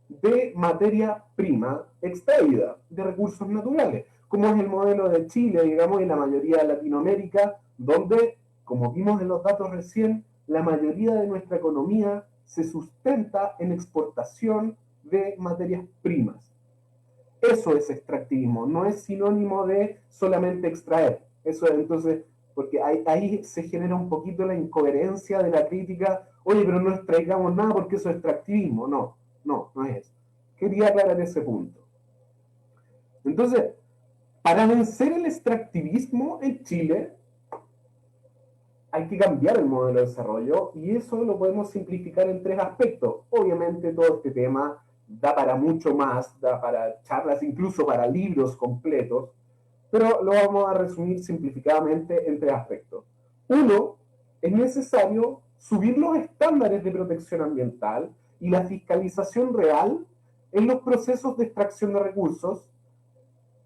de materia prima extraída de recursos naturales, como es el modelo de Chile, digamos, y la mayoría de Latinoamérica, donde, como vimos en los datos recién, la mayoría de nuestra economía se sustenta en exportación de materias primas. Eso es extractivismo, no es sinónimo de solamente extraer. Eso es, entonces, porque ahí se genera un poquito la incoherencia de la crítica, oye, pero no extraigamos nada porque eso es extractivismo. No es eso. Quería aclarar ese punto. Entonces, para vencer el extractivismo en Chile, hay que cambiar el modelo de desarrollo y eso lo podemos simplificar en 3 aspectos. Obviamente todo este tema da para mucho más, da para charlas, incluso para libros completos, pero lo vamos a resumir simplificadamente en 3 aspectos. Uno, es necesario subir los estándares de protección ambiental y la fiscalización real en los procesos de extracción de recursos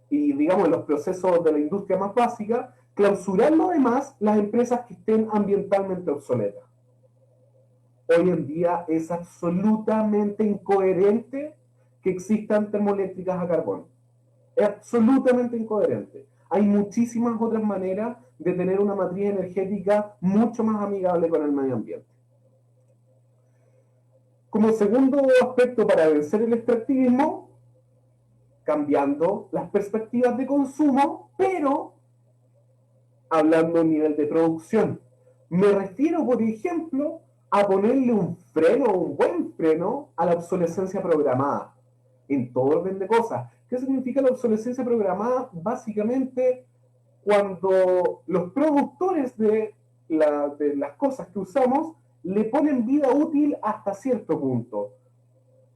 y, digamos, en los procesos de la industria más básica, clausurando además las empresas que estén ambientalmente obsoletas. Hoy en día es absolutamente incoherente que existan termoeléctricas a carbón. Es absolutamente incoherente. Hay muchísimas otras maneras de tener una matriz energética mucho más amigable con el medio ambiente. Como segundo aspecto para vencer el extractivismo, cambiando las perspectivas de consumo, pero hablando a nivel de producción. Me refiero, por ejemplo, a ponerle un freno, un buen freno, a la obsolescencia programada, en todo orden de cosas. ¿Qué significa la obsolescencia programada? Básicamente, cuando los productores de las cosas que usamos le ponen vida útil hasta cierto punto.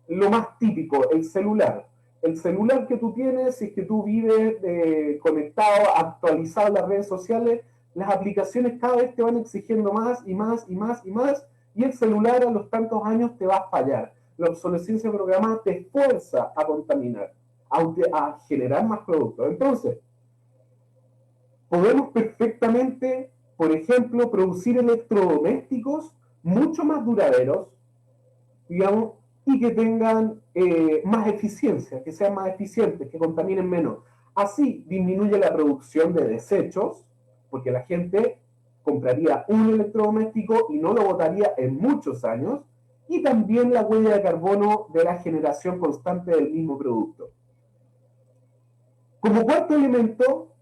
Lo más típico, el celular. El celular que tú tienes, si es que tú vives conectado, actualizado en las redes sociales, las aplicaciones cada vez te van exigiendo más y más y más y más, y el celular a los tantos años te va a fallar. La obsolescencia programada te fuerza a contaminar, a generar más productos. Entonces, podemos perfectamente, por ejemplo, producir electrodomésticos mucho más duraderos, digamos, y que tengan más eficiencia, que sean más eficientes, que contaminen menos. Así disminuye la producción de desechos, porque la gente compraría un electrodoméstico y no lo botaría en muchos años, y también la huella de carbono de la generación constante del mismo producto. Como cuarto elemento,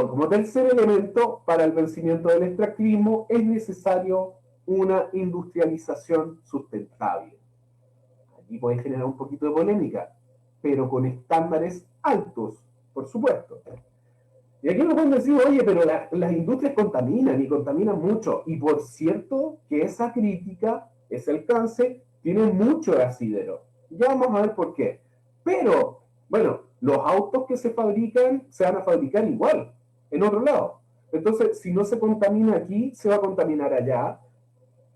como tercer elemento para el vencimiento del extractivismo, es necesario una industrialización sustentable. Aquí puede generar un poquito de polémica, pero con estándares altos, por supuesto. Y aquí nos pueden decir, oye, pero las industrias contaminan y contaminan mucho. Y por cierto que esa crítica, ese alcance, tiene mucho de asidero. Ya vamos a ver por qué. Pero, bueno, los autos que se fabrican se van a fabricar igual, en otro lado. Entonces, si no se contamina aquí, se va a contaminar allá,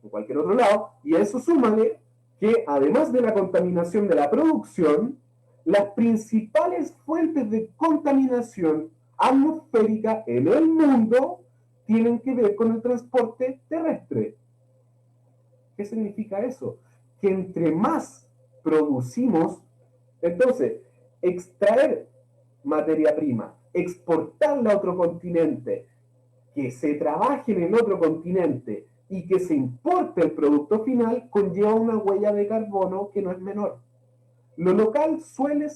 en cualquier otro lado, y a eso súmale que además de la contaminación de la producción, las principales fuentes de contaminación atmosférica en el mundo tienen que ver con el transporte terrestre. ¿Qué significa eso? Que entre más producimos, entonces, extraer materia prima, exportarla a otro continente, que se trabaje en el otro continente y que se importe el producto final, conlleva una huella de carbono que no es menor. Lo local suele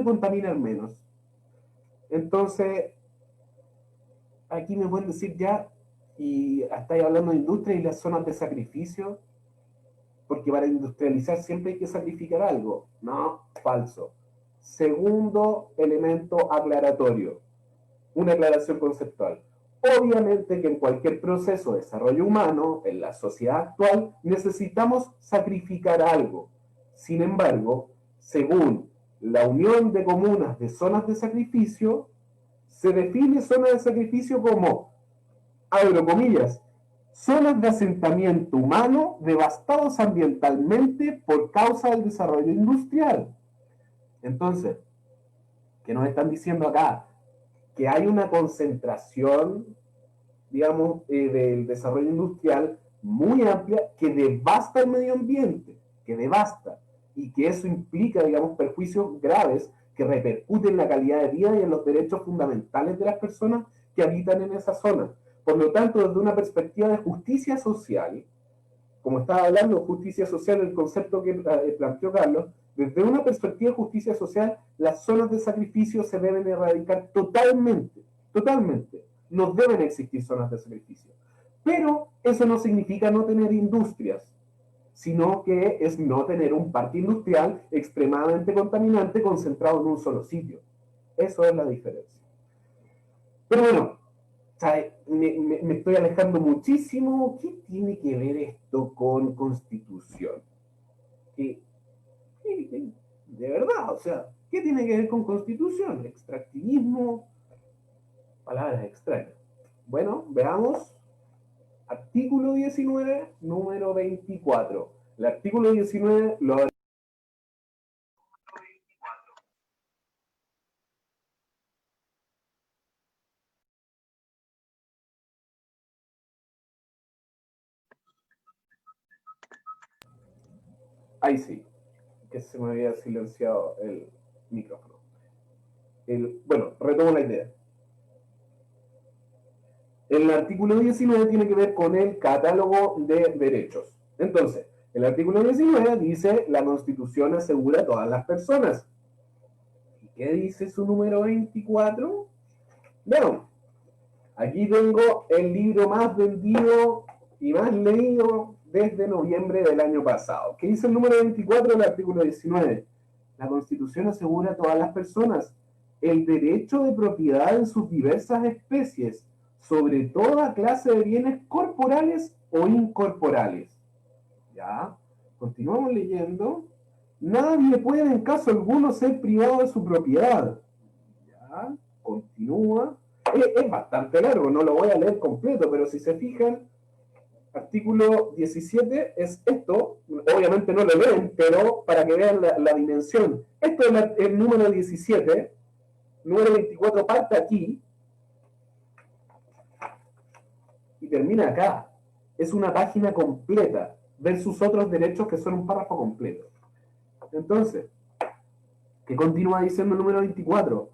contaminar menos. Entonces, aquí me pueden decir ya, y estáis hablando de industria y las zonas de sacrificio, porque para industrializar siempre hay que sacrificar algo. No, falso. Segundo elemento aclaratorio, una aclaración conceptual. Obviamente que en cualquier proceso de desarrollo humano, en la sociedad actual, necesitamos sacrificar algo. Sin embargo, según la Unión de Comunas de Zonas de Sacrificio, se define zona de sacrificio como, abro comillas, zonas de asentamiento humano devastados ambientalmente por causa del desarrollo industrial. Entonces, ¿qué nos están diciendo acá? Que hay una concentración, digamos, del desarrollo industrial muy amplia que devasta el medio ambiente, que devasta, y que eso implica, digamos, perjuicios graves que repercuten en la calidad de vida y en los derechos fundamentales de las personas que habitan en esa zona. Por lo tanto, desde una perspectiva de justicia social, como estaba hablando, justicia social, el concepto que planteó Carlos, desde una perspectiva de justicia social, las zonas de sacrificio se deben erradicar totalmente, totalmente. No deben existir zonas de sacrificio. Pero eso no significa no tener industrias. sino que es no tener un parque industrial extremadamente contaminante concentrado en un solo sitio. Eso es la diferencia. Pero bueno, me estoy alejando muchísimo. ¿Qué tiene que ver esto con Constitución? De verdad, o sea, ¿qué tiene que ver con Constitución? Extractivismo, palabras extrañas. Bueno, veamos. Artículo 19, número 24. El artículo 19 lo... Ahí sí, que se me había silenciado el micrófono. Bueno, retomo la idea. El artículo 19 tiene que ver con el catálogo de derechos. Entonces, el artículo 19 dice, la Constitución asegura a todas las personas. ¿Y qué dice su número 24? Bueno, aquí tengo el libro más vendido y más leído desde noviembre del año pasado. ¿Qué dice el número 24 del artículo 19? La Constitución asegura a todas las personas el derecho de propiedad en sus diversas especies, sobre toda clase de bienes corporales o incorporales. ¿Ya? Continuamos leyendo. Nadie puede en caso alguno ser privado de su propiedad. ¿Ya? Continúa. Es bastante largo, no lo voy a leer completo, pero si se fijan, artículo 17 es esto, obviamente no lo leen, pero para que vean la dimensión. Esto es el número 17, número 24 parte aquí y termina acá. Es una página completa versus otros derechos que son un párrafo completo. Entonces, ¿qué continúa diciendo el número 24?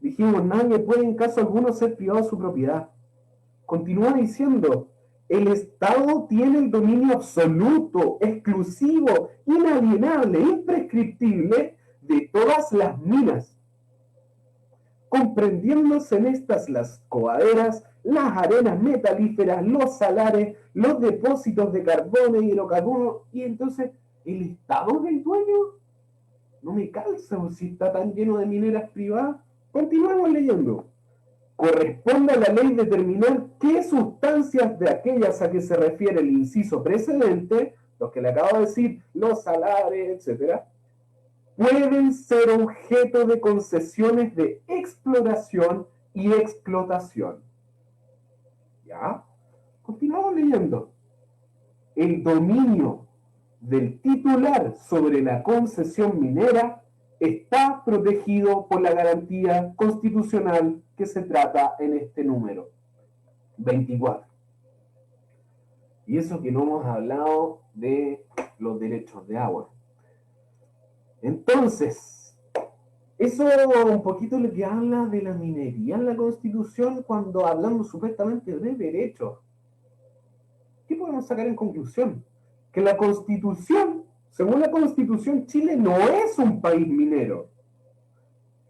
Dijimos, nadie puede en caso alguno ser privado de su propiedad. Continúa diciendo, el Estado tiene el dominio absoluto, exclusivo, inalienable, imprescriptible de todas las minas, comprendiéndose en estas las coaderas, las arenas metalíferas, los salares, los depósitos de carbono y hidrocarburos, y entonces, ¿el Estado es el dueño? No me calza, si está tan lleno de mineras privadas. Continuemos leyendo. Corresponde a la ley determinar qué sustancias de aquellas a que se refiere el inciso precedente, los que le acabo de decir, los salares, etcétera, pueden ser objeto de concesiones de exploración y explotación. ¿Ya? Continuamos leyendo. El dominio del titular sobre la concesión minera está protegido por la garantía constitucional que se trata en este número 24. Y eso que no hemos hablado de los derechos de agua. Entonces, eso un poquito lo que habla de la minería en la Constitución cuando hablamos supuestamente de derechos. ¿Qué podemos sacar en conclusión? Que la Constitución, según la Constitución, Chile no es un país minero.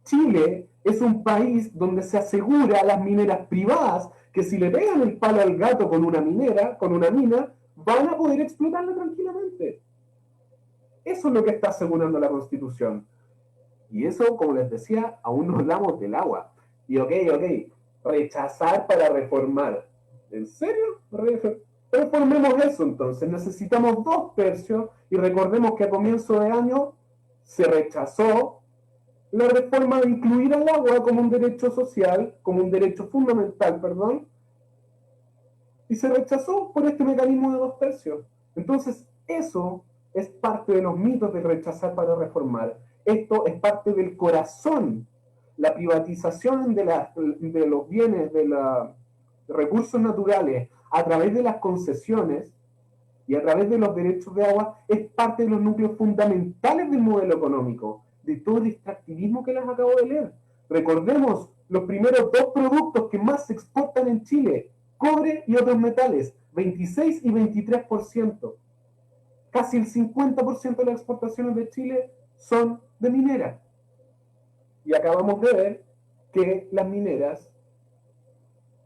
Chile es un país donde se asegura a las mineras privadas que si le pegan el palo al gato con una minera, con una mina, van a poder explotarla tranquilamente. Eso es lo que está asegurando la Constitución. Y eso, como les decía, aún no hablamos del agua. Y ok, rechazar para reformar. ¿En serio? Reformemos eso entonces. Necesitamos 2/3 y recordemos que a comienzo de año se rechazó la reforma de incluir al agua como un derecho social, como un derecho fundamental, perdón, y se rechazó por este mecanismo de 2/3. Entonces, eso es parte de los mitos de rechazar para reformar. Esto es parte del corazón, la privatización de los bienes, de los recursos naturales a través de las concesiones y a través de los derechos de agua, es parte de los núcleos fundamentales del modelo económico, de todo el extractivismo que les acabo de leer. Recordemos los primeros 2 productos que más se exportan en Chile, cobre y otros metales, 26 y 23%. Casi el 50% de las exportaciones de Chile son de mineras. Y acabamos de ver que las mineras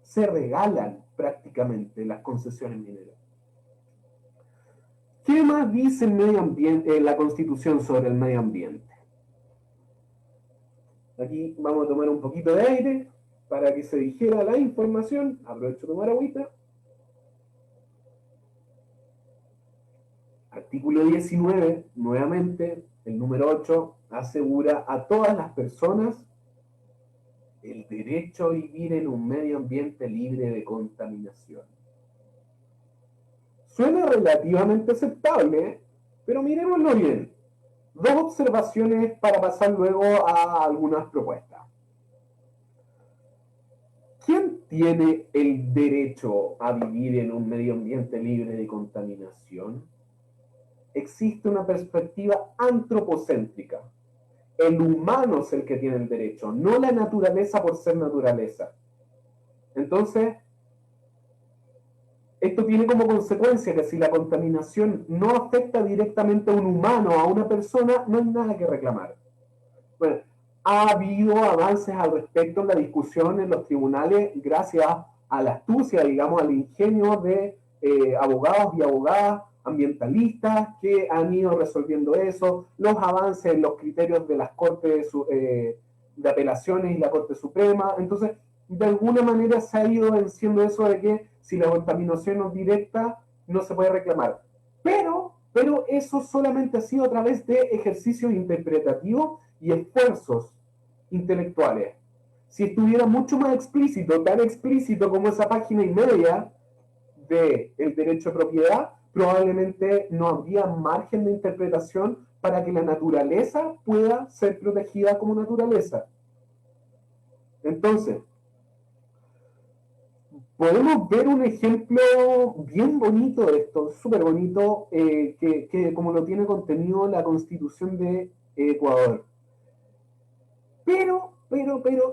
se regalan prácticamente las concesiones mineras. ¿Qué más dice el medio ambiente, la Constitución sobre el medio ambiente? Aquí vamos a tomar un poquito de aire para que se digiera la información. Aprovecho de tomar agüita. Artículo 19, nuevamente, el número 8, asegura a todas las personas el derecho a vivir en un medio ambiente libre de contaminación. Suena relativamente aceptable, pero miremoslo bien. Dos observaciones para pasar luego a algunas propuestas. ¿Quién tiene el derecho a vivir en un medio ambiente libre de contaminación? Existe una perspectiva antropocéntrica. El humano es el que tiene el derecho, no la naturaleza por ser naturaleza. Entonces, esto tiene como consecuencia que si la contaminación no afecta directamente a un humano, a una persona, no hay nada que reclamar. Bueno, ha habido avances al respecto en la discusión en los tribunales gracias a la astucia, digamos, al ingenio de abogados y abogadas ambientalistas que han ido resolviendo eso, los avances en los criterios de las cortes de apelaciones y la Corte Suprema. Entonces, de alguna manera se ha ido venciendo eso de que si la contaminación no es directa, no se puede reclamar. Pero eso solamente ha sido a través de ejercicios interpretativos y esfuerzos intelectuales. Si estuviera mucho más explícito, tan explícito como esa página y media del derecho de propiedad, probablemente no habría margen de interpretación para que la naturaleza pueda ser protegida como naturaleza. Entonces, podemos ver un ejemplo bien bonito de esto, súper bonito, que como lo tiene contenido la Constitución de Ecuador. Pero,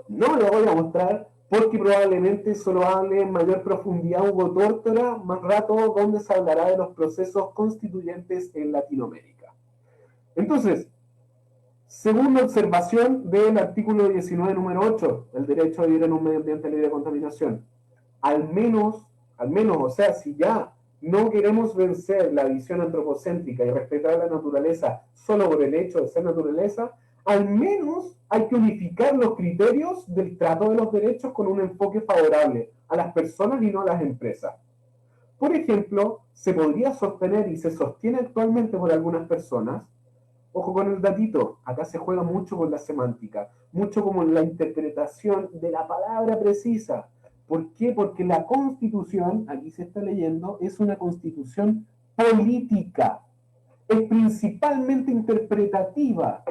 no lo voy a mostrar porque probablemente solo hable en mayor profundidad Hugo Tórtora más rato, donde se hablará de los procesos constituyentes en Latinoamérica. Entonces, segunda observación del artículo 19, número 8, el derecho a vivir en un medio ambiente libre de contaminación. Al menos, o sea, si ya no queremos vencer la visión antropocéntrica y respetar la naturaleza solo por el hecho de ser naturaleza, al menos hay que unificar los criterios del trato de los derechos con un enfoque favorable a las personas y no a las empresas. Por ejemplo, se podría sostener y se sostiene actualmente por algunas personas, ojo con el datito, acá se juega mucho con la semántica, mucho como la interpretación de la palabra precisa. ¿Por qué? Porque la Constitución, aquí se está leyendo, es una Constitución política, es principalmente interpretativa.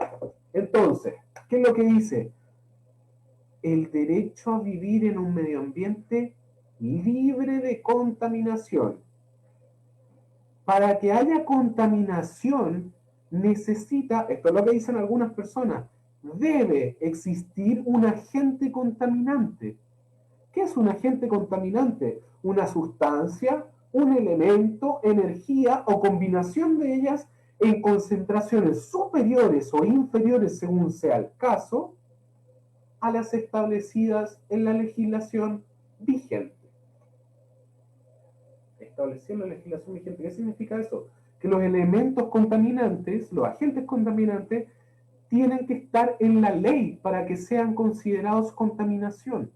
Entonces, ¿qué es lo que dice? El derecho a vivir en un medio ambiente libre de contaminación. Para que haya contaminación, necesita, esto es lo que dicen algunas personas, debe existir un agente contaminante. ¿Qué es un agente contaminante? Una sustancia, un elemento, energía o combinación de ellas en concentraciones superiores o inferiores, según sea el caso, a las establecidas en la legislación vigente. Establecer la legislación vigente. ¿Qué significa eso? Que los elementos contaminantes, los agentes contaminantes, tienen que estar en la ley para que sean considerados contaminación.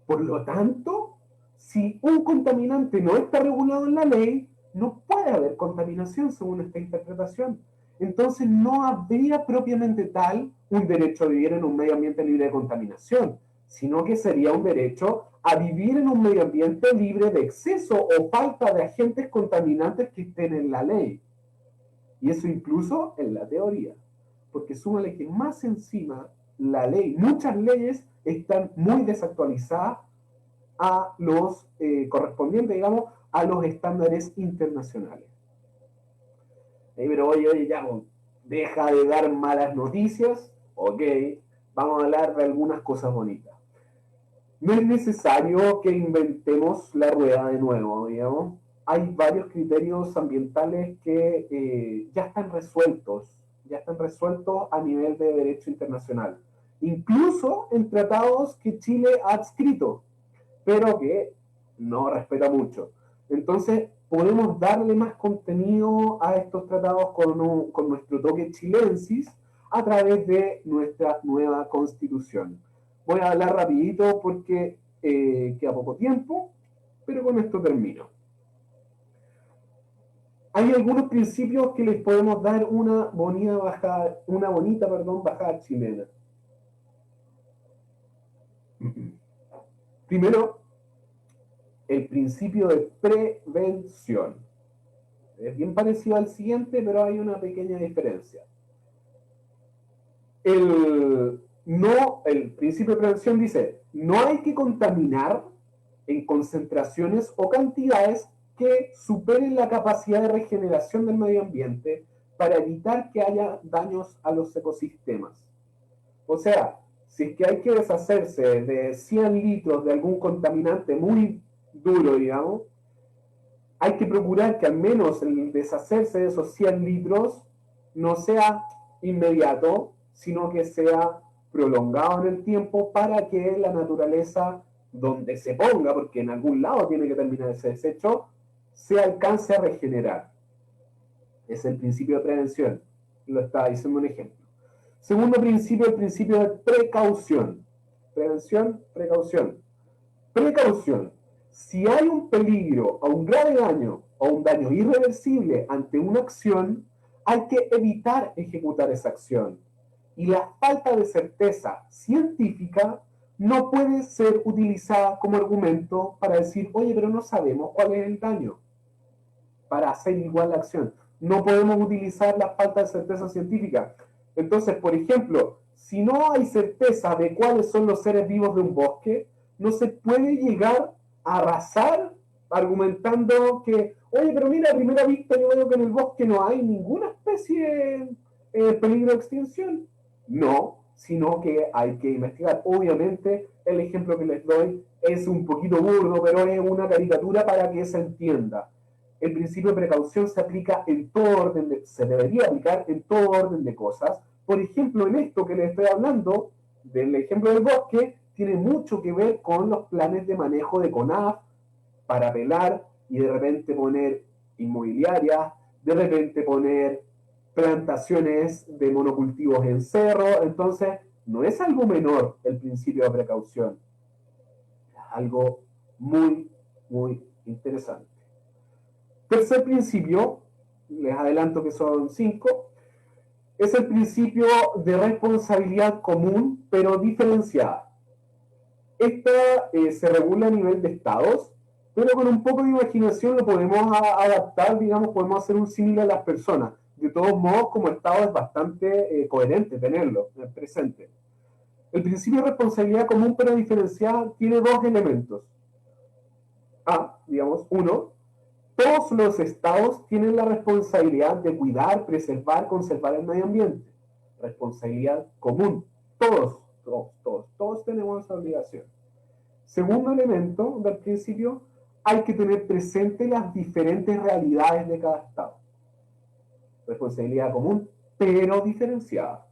Por lo tanto, si un contaminante no está regulado en la ley, no puede haber contaminación según esta interpretación. Entonces no habría propiamente tal un derecho a vivir en un medio ambiente libre de contaminación, sino que sería un derecho a vivir en un medio ambiente libre de exceso o falta de agentes contaminantes que estén en la ley. Y eso incluso en la teoría. Porque súmale que más encima la ley, muchas leyes están muy desactualizadas a los correspondientes, digamos, a los estándares internacionales. Pero oye, ya, deja de dar malas noticias, ok, vamos a hablar de algunas cosas bonitas. No es necesario que inventemos la rueda de nuevo, digamos. Hay varios criterios ambientales que ya están resueltos a nivel de derecho internacional, incluso en tratados que Chile ha adscrito, pero que no respeta mucho. Entonces, podemos darle más contenido a estos tratados con nuestro toque chilensis a través de nuestra nueva constitución. Voy a hablar rapidito porque queda poco tiempo, pero con esto termino. Hay algunos principios que les podemos dar una bonita bajada chilena. Primero, el principio de prevención. Es bien parecido al siguiente, pero hay una pequeña diferencia. El principio de prevención dice, no hay que contaminar en concentraciones o cantidades que superen la capacidad de regeneración del medio ambiente para evitar que haya daños a los ecosistemas. O sea, si es que hay que deshacerse de 100 litros de algún contaminante muy duro, digamos, hay que procurar que al menos el deshacerse de esos 100 litros no sea inmediato, sino que sea prolongado en el tiempo para que la naturaleza, donde se ponga, porque en algún lado tiene que terminar ese desecho, se alcance a regenerar. Es el principio de prevención. Lo estaba diciendo un ejemplo. Segundo principio, el principio de precaución. Prevención, precaución. Precaución. Si hay un peligro o un grave daño o un daño irreversible ante una acción, hay que evitar ejecutar esa acción. Y la falta de certeza científica no puede ser utilizada como argumento para decir, oye, pero no sabemos cuál es el daño, para hacer igual la acción. No podemos utilizar la falta de certeza científica. Entonces, por ejemplo, si no hay certeza de cuáles son los seres vivos de un bosque, no se puede llegar a arrasar argumentando que, oye, pero mira, a primera vista yo veo que en el bosque no hay ninguna especie en peligro de extinción. No, sino que hay que investigar. Obviamente, el ejemplo que les doy es un poquito burdo, pero es una caricatura para que se entienda. El principio de precaución se aplica en todo orden, se debería aplicar en todo orden de cosas. Por ejemplo, en esto que les estoy hablando, del ejemplo del bosque, tiene mucho que ver con los planes de manejo de CONAF para pelar y de repente poner inmobiliarias, de repente poner plantaciones de monocultivos en cerro. Entonces, no es algo menor el principio de precaución. Es algo muy, muy interesante. Tercer principio, les adelanto que son 5, es el principio de responsabilidad común, pero diferenciada. Esta se regula a nivel de estados, pero con un poco de imaginación lo podemos adaptar, digamos, podemos hacer un símil a las personas. De todos modos, como estado es bastante coherente tenerlo presente. El principio de responsabilidad común, pero diferenciada, tiene dos elementos. Digamos, uno, todos los estados tienen la responsabilidad de cuidar, preservar, conservar el medio ambiente. Responsabilidad común. Todos tenemos esa obligación. Segundo elemento del principio, hay que tener presente las diferentes realidades de cada estado. Responsabilidad común, pero diferenciada.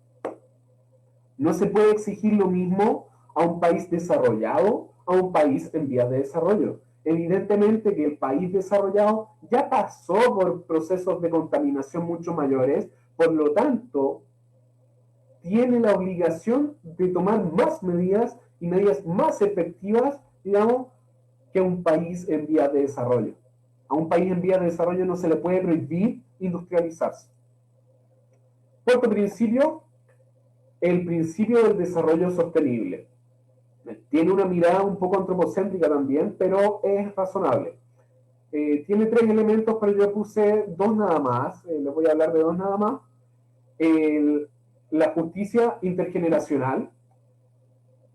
No se puede exigir lo mismo a un país desarrollado a un país en vías de desarrollo. Evidentemente que el país desarrollado ya pasó por procesos de contaminación mucho mayores, por lo tanto, tiene la obligación de tomar más medidas y medidas más efectivas, digamos, que un país en vías de desarrollo. A un país en vías de desarrollo no se le puede prohibir industrializarse. Cuarto principio, el principio del desarrollo sostenible. Tiene una mirada un poco antropocéntrica también, pero es razonable. Tiene 3 elementos, pero yo puse 2 nada más. Les voy a hablar de 2 nada más. La justicia intergeneracional.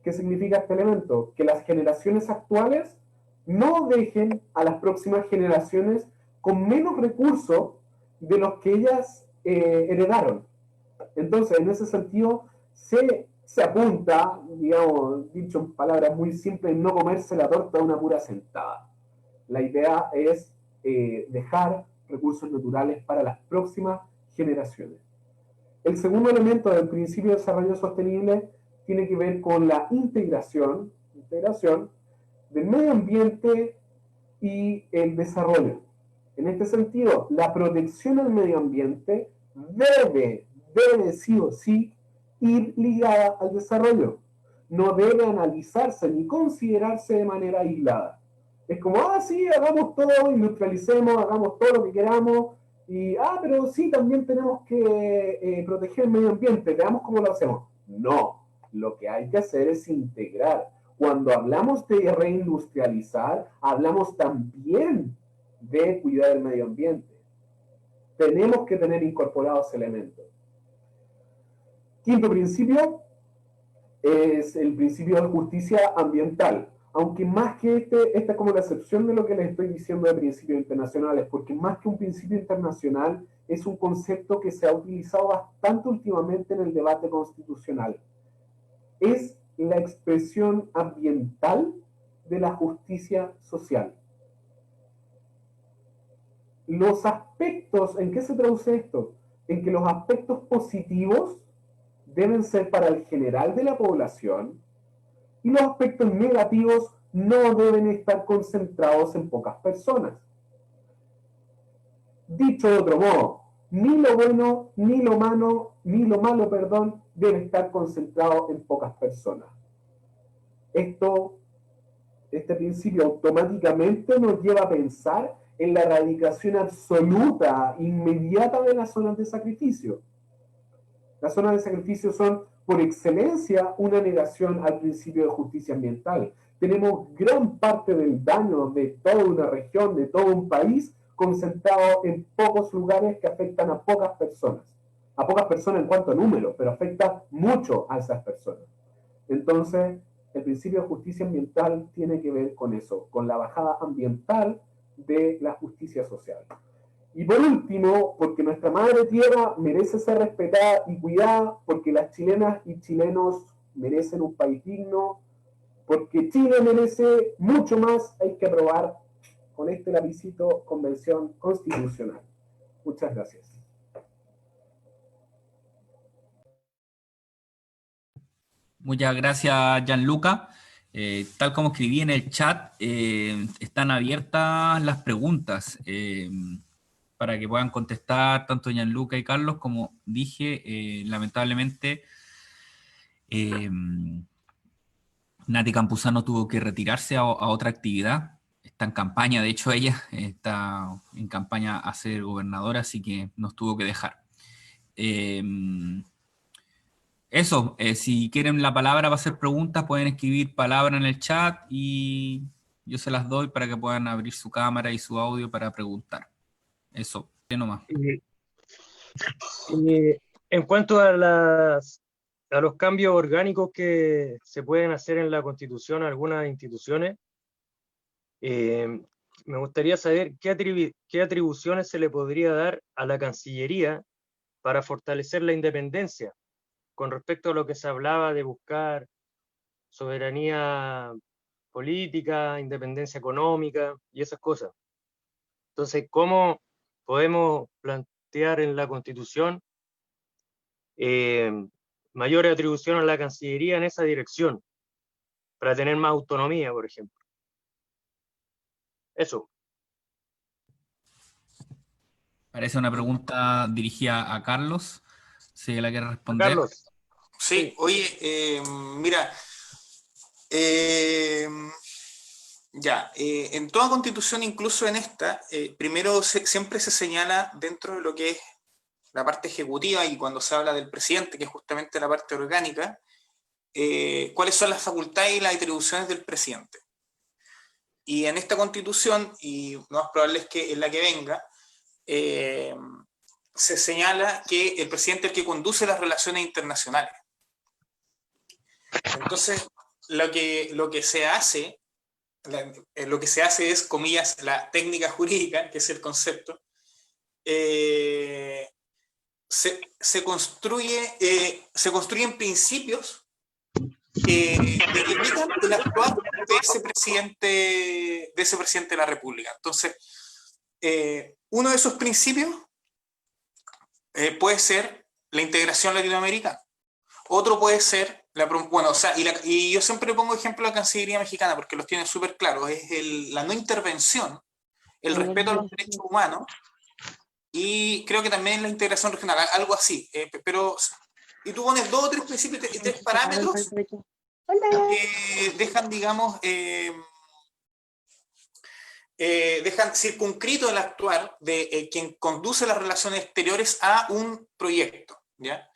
¿Qué significa este elemento? Que las generaciones actuales no dejen a las próximas generaciones con menos recursos de los que ellas heredaron. Entonces, en ese sentido, se apunta, digamos, dicho en palabras muy simples, no comerse la torta de una pura sentada. La idea es dejar recursos naturales para las próximas generaciones. El segundo elemento del principio de desarrollo sostenible tiene que ver con la integración del medio ambiente y el desarrollo. En este sentido, la protección al medio ambiente debe sí o sí ir ligada al desarrollo. No debe analizarse ni considerarse de manera aislada. Es como, sí, hagamos todo, industrialicemos, hagamos todo lo que queramos, y, pero sí, también tenemos que proteger el medio ambiente, veamos cómo lo hacemos. No, lo que hay que hacer es integrar. Cuando hablamos de reindustrializar, hablamos también de cuidar el medio ambiente. Tenemos que tener incorporados elementos. Quinto principio es el principio de justicia ambiental. Aunque más que esta es como la excepción de lo que les estoy diciendo de principios internacionales, porque más que un principio internacional, es un concepto que se ha utilizado bastante últimamente en el debate constitucional. Es la expresión ambiental de la justicia social. Los aspectos, ¿en qué se traduce esto? En que los aspectos positivos deben ser para el general de la población y los aspectos negativos no deben estar concentrados en pocas personas. Dicho de otro modo, ni lo bueno, ni lo malo, debe estar concentrado en pocas personas. Este principio automáticamente nos lleva a pensar en la erradicación absoluta, inmediata de las zonas de sacrificio. Las zonas de sacrificio son, por excelencia, una negación al principio de justicia ambiental. Tenemos gran parte del daño de toda una región, de todo un país, concentrado en pocos lugares que afectan a pocas personas. A pocas personas en cuanto a número, pero afecta mucho a esas personas. Entonces, el principio de justicia ambiental tiene que ver con eso, con la bajada ambiental de la justicia social. Y por último, porque nuestra madre tierra merece ser respetada y cuidada, porque las chilenas y chilenos merecen un país digno, porque Chile merece mucho más, hay que aprobar con este lapicito Convención Constitucional. Muchas gracias. Muchas gracias, Gianluca. Tal como escribí en el chat, están abiertas las preguntas para que puedan contestar tanto Gianluca y Carlos. Como dije, lamentablemente Nati Campuzano tuvo que retirarse a otra actividad. Está en campaña, de hecho ella está en campaña a ser gobernadora, así que nos tuvo que dejar. Eso, si quieren la palabra para hacer preguntas, pueden escribir palabra en el chat y yo se las doy para que puedan abrir su cámara y su audio para preguntar. Eso, ¿qué nomás? En cuanto a los cambios orgánicos que se pueden hacer en la Constitución, algunas instituciones, me gustaría saber qué atribuciones se le podría dar a la Cancillería para fortalecer la independencia, con respecto a lo que se hablaba de buscar soberanía política, independencia económica y esas cosas. Entonces, ¿cómo podemos plantear en la Constitución mayor atribución a la Cancillería en esa dirección, para tener más autonomía, por ejemplo? Eso. Parece una pregunta dirigida a Carlos. Si la quiere responder. Carlos. Sí, oye, mira, en toda constitución, incluso en esta, primero siempre se señala dentro de lo que es la parte ejecutiva y cuando se habla del presidente, que es justamente la parte orgánica, cuáles son las facultades y las atribuciones del presidente. Y en esta constitución, y lo más probable es que en la que venga, se señala que el presidente es el que conduce las relaciones internacionales. Entonces, lo que se hace es, comillas, la técnica jurídica, que es el concepto, se construyen principios que delimitan el actuar de ese presidente de la República. Entonces, uno de esos principios puede ser la integración latinoamericana. Otro puede ser y yo siempre pongo ejemplo de la Cancillería mexicana porque los tiene súper claros, es la no intervención el respeto a los derechos humanos y creo que también la integración regional, algo así. Pero, y tú pones 2 o 3 principios y 3 parámetros que dejan, digamos, dejan circunscrito el actuar de quien conduce las relaciones exteriores a un proyecto, ¿ya?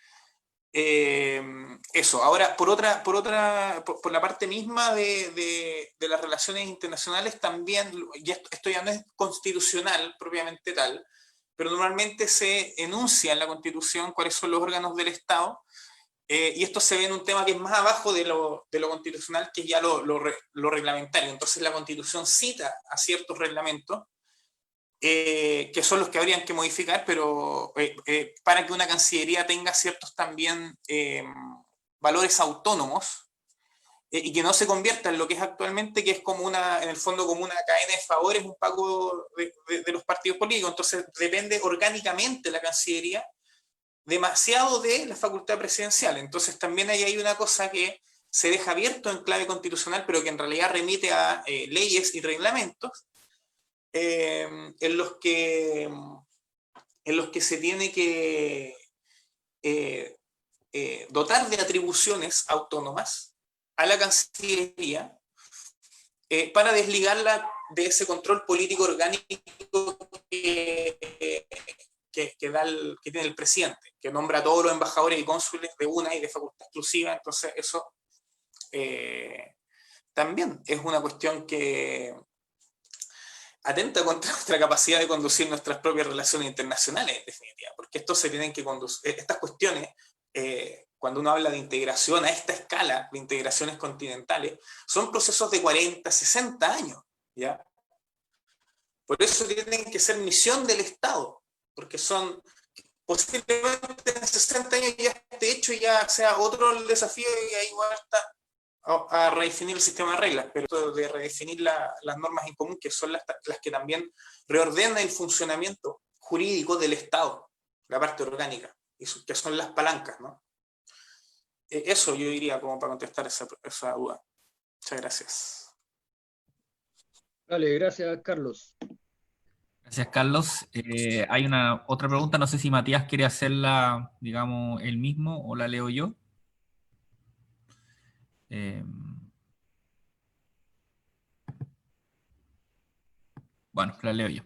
Eso. Ahora, por la parte misma de las relaciones internacionales también, y esto ya no es constitucional propiamente tal, pero normalmente se enuncia en la Constitución cuáles son los órganos del Estado, y esto se ve en un tema que es más abajo de lo constitucional, que es ya lo reglamentario. Entonces la Constitución cita a ciertos reglamentos, que son los que habrían que modificar, pero para que una Cancillería tenga ciertos también valores autónomos, y que no se convierta en lo que es actualmente, que es como en el fondo como una cadena de favores, un pago de los partidos políticos. Entonces depende orgánicamente la Cancillería demasiado de la facultad presidencial. Entonces también hay una cosa que se deja abierto en clave constitucional, pero que en realidad remite a leyes y reglamentos, en los que se tiene que dotar de atribuciones autónomas a la Cancillería, para desligarla de ese control político orgánico que tiene el presidente, que nombra a todos los embajadores y cónsules de una y de facultad exclusiva. Entonces eso también es una cuestión que atenta contra nuestra capacidad de conducir nuestras propias relaciones internacionales, en definitiva, porque esto se tienen que conducir, estas cuestiones, cuando uno habla de integración a esta escala, de integraciones continentales, son procesos de 40, 60 años, ¿ya? Por eso tienen que ser misión del Estado, porque son, posiblemente en 60 años ya esté hecho y ya sea otro el desafío, y ahí igual está a redefinir el sistema de reglas, pero de redefinir las normas en común, que son las que también reordenan el funcionamiento jurídico del Estado, la parte orgánica, que son las palancas, ¿no? Eso yo diría como para contestar esa duda. Muchas gracias. Vale, gracias, Carlos. Gracias, Carlos. Hay una otra pregunta, no sé si Matías quiere hacerla, digamos, él mismo o la leo yo. Bueno, la leo yo.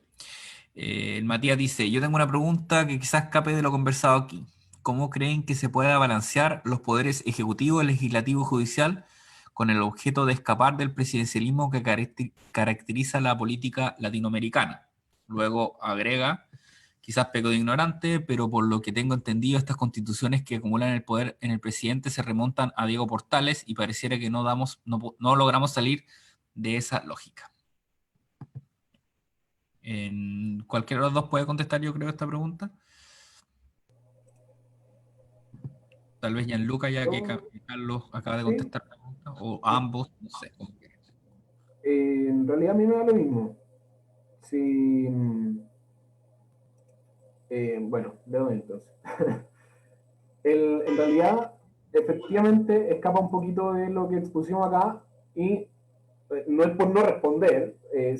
El Matías dice, yo tengo una pregunta que quizás escape de lo conversado aquí. ¿Cómo creen que se pueda balancear los poderes ejecutivo, legislativo y judicial con el objeto de escapar del presidencialismo que caracteriza la política latinoamericana? Luego agrega, quizás peco de ignorante, pero por lo que tengo entendido, estas constituciones que acumulan el poder en el presidente se remontan a Diego Portales y pareciera que no logramos salir de esa lógica. Cualquiera de los dos puede contestar, yo creo, esta pregunta. Tal vez Gianluca, ya que Carlos acaba de contestar la pregunta, o ambos, no sé. En realidad a mí me da lo mismo. Si, bueno, le doy entonces. En realidad, efectivamente, escapa un poquito de lo que expusimos acá y no es por no responder,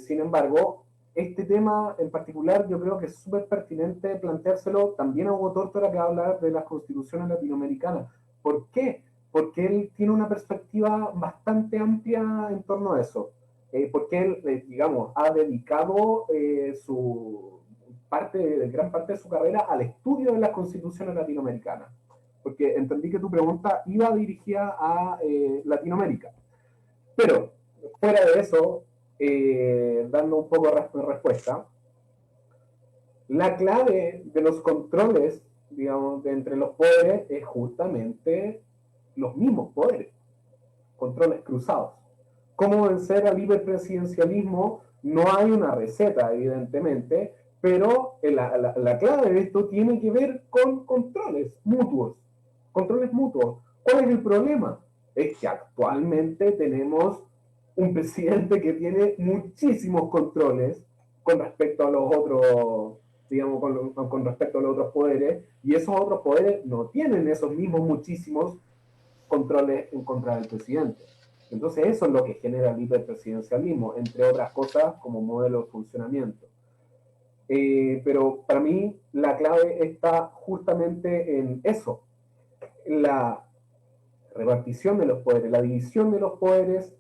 sin embargo, este tema en particular yo creo que es súper pertinente planteárselo también a Hugo Tórtora, que va a hablar de las constituciones latinoamericanas. ¿Por qué? Porque él tiene una perspectiva bastante amplia en torno a eso. Porque él, digamos, ha dedicado gran parte de su carrera al estudio de las constituciones latinoamericanas. Porque entendí que tu pregunta iba dirigida a Latinoamérica. Pero, fuera de eso, dando un poco de respuesta, la clave de los controles, digamos, entre los poderes es justamente los mismos poderes, controles cruzados. ¿Cómo vencer al hiperpresidencialismo? No hay una receta, evidentemente, pero la clave de esto tiene que ver con controles mutuos. Controles mutuos. ¿Cuál es el problema? Es que actualmente tenemos un presidente que tiene muchísimos controles con respecto a los otros, digamos, con respecto a los otros poderes, y esos otros poderes no tienen esos mismos muchísimos controles en contra del presidente. Entonces eso es lo que genera el hiperpresidencialismo, entre otras cosas como modelo de funcionamiento. Pero para mí la clave está justamente en eso, la repartición de los poderes, la división de los poderes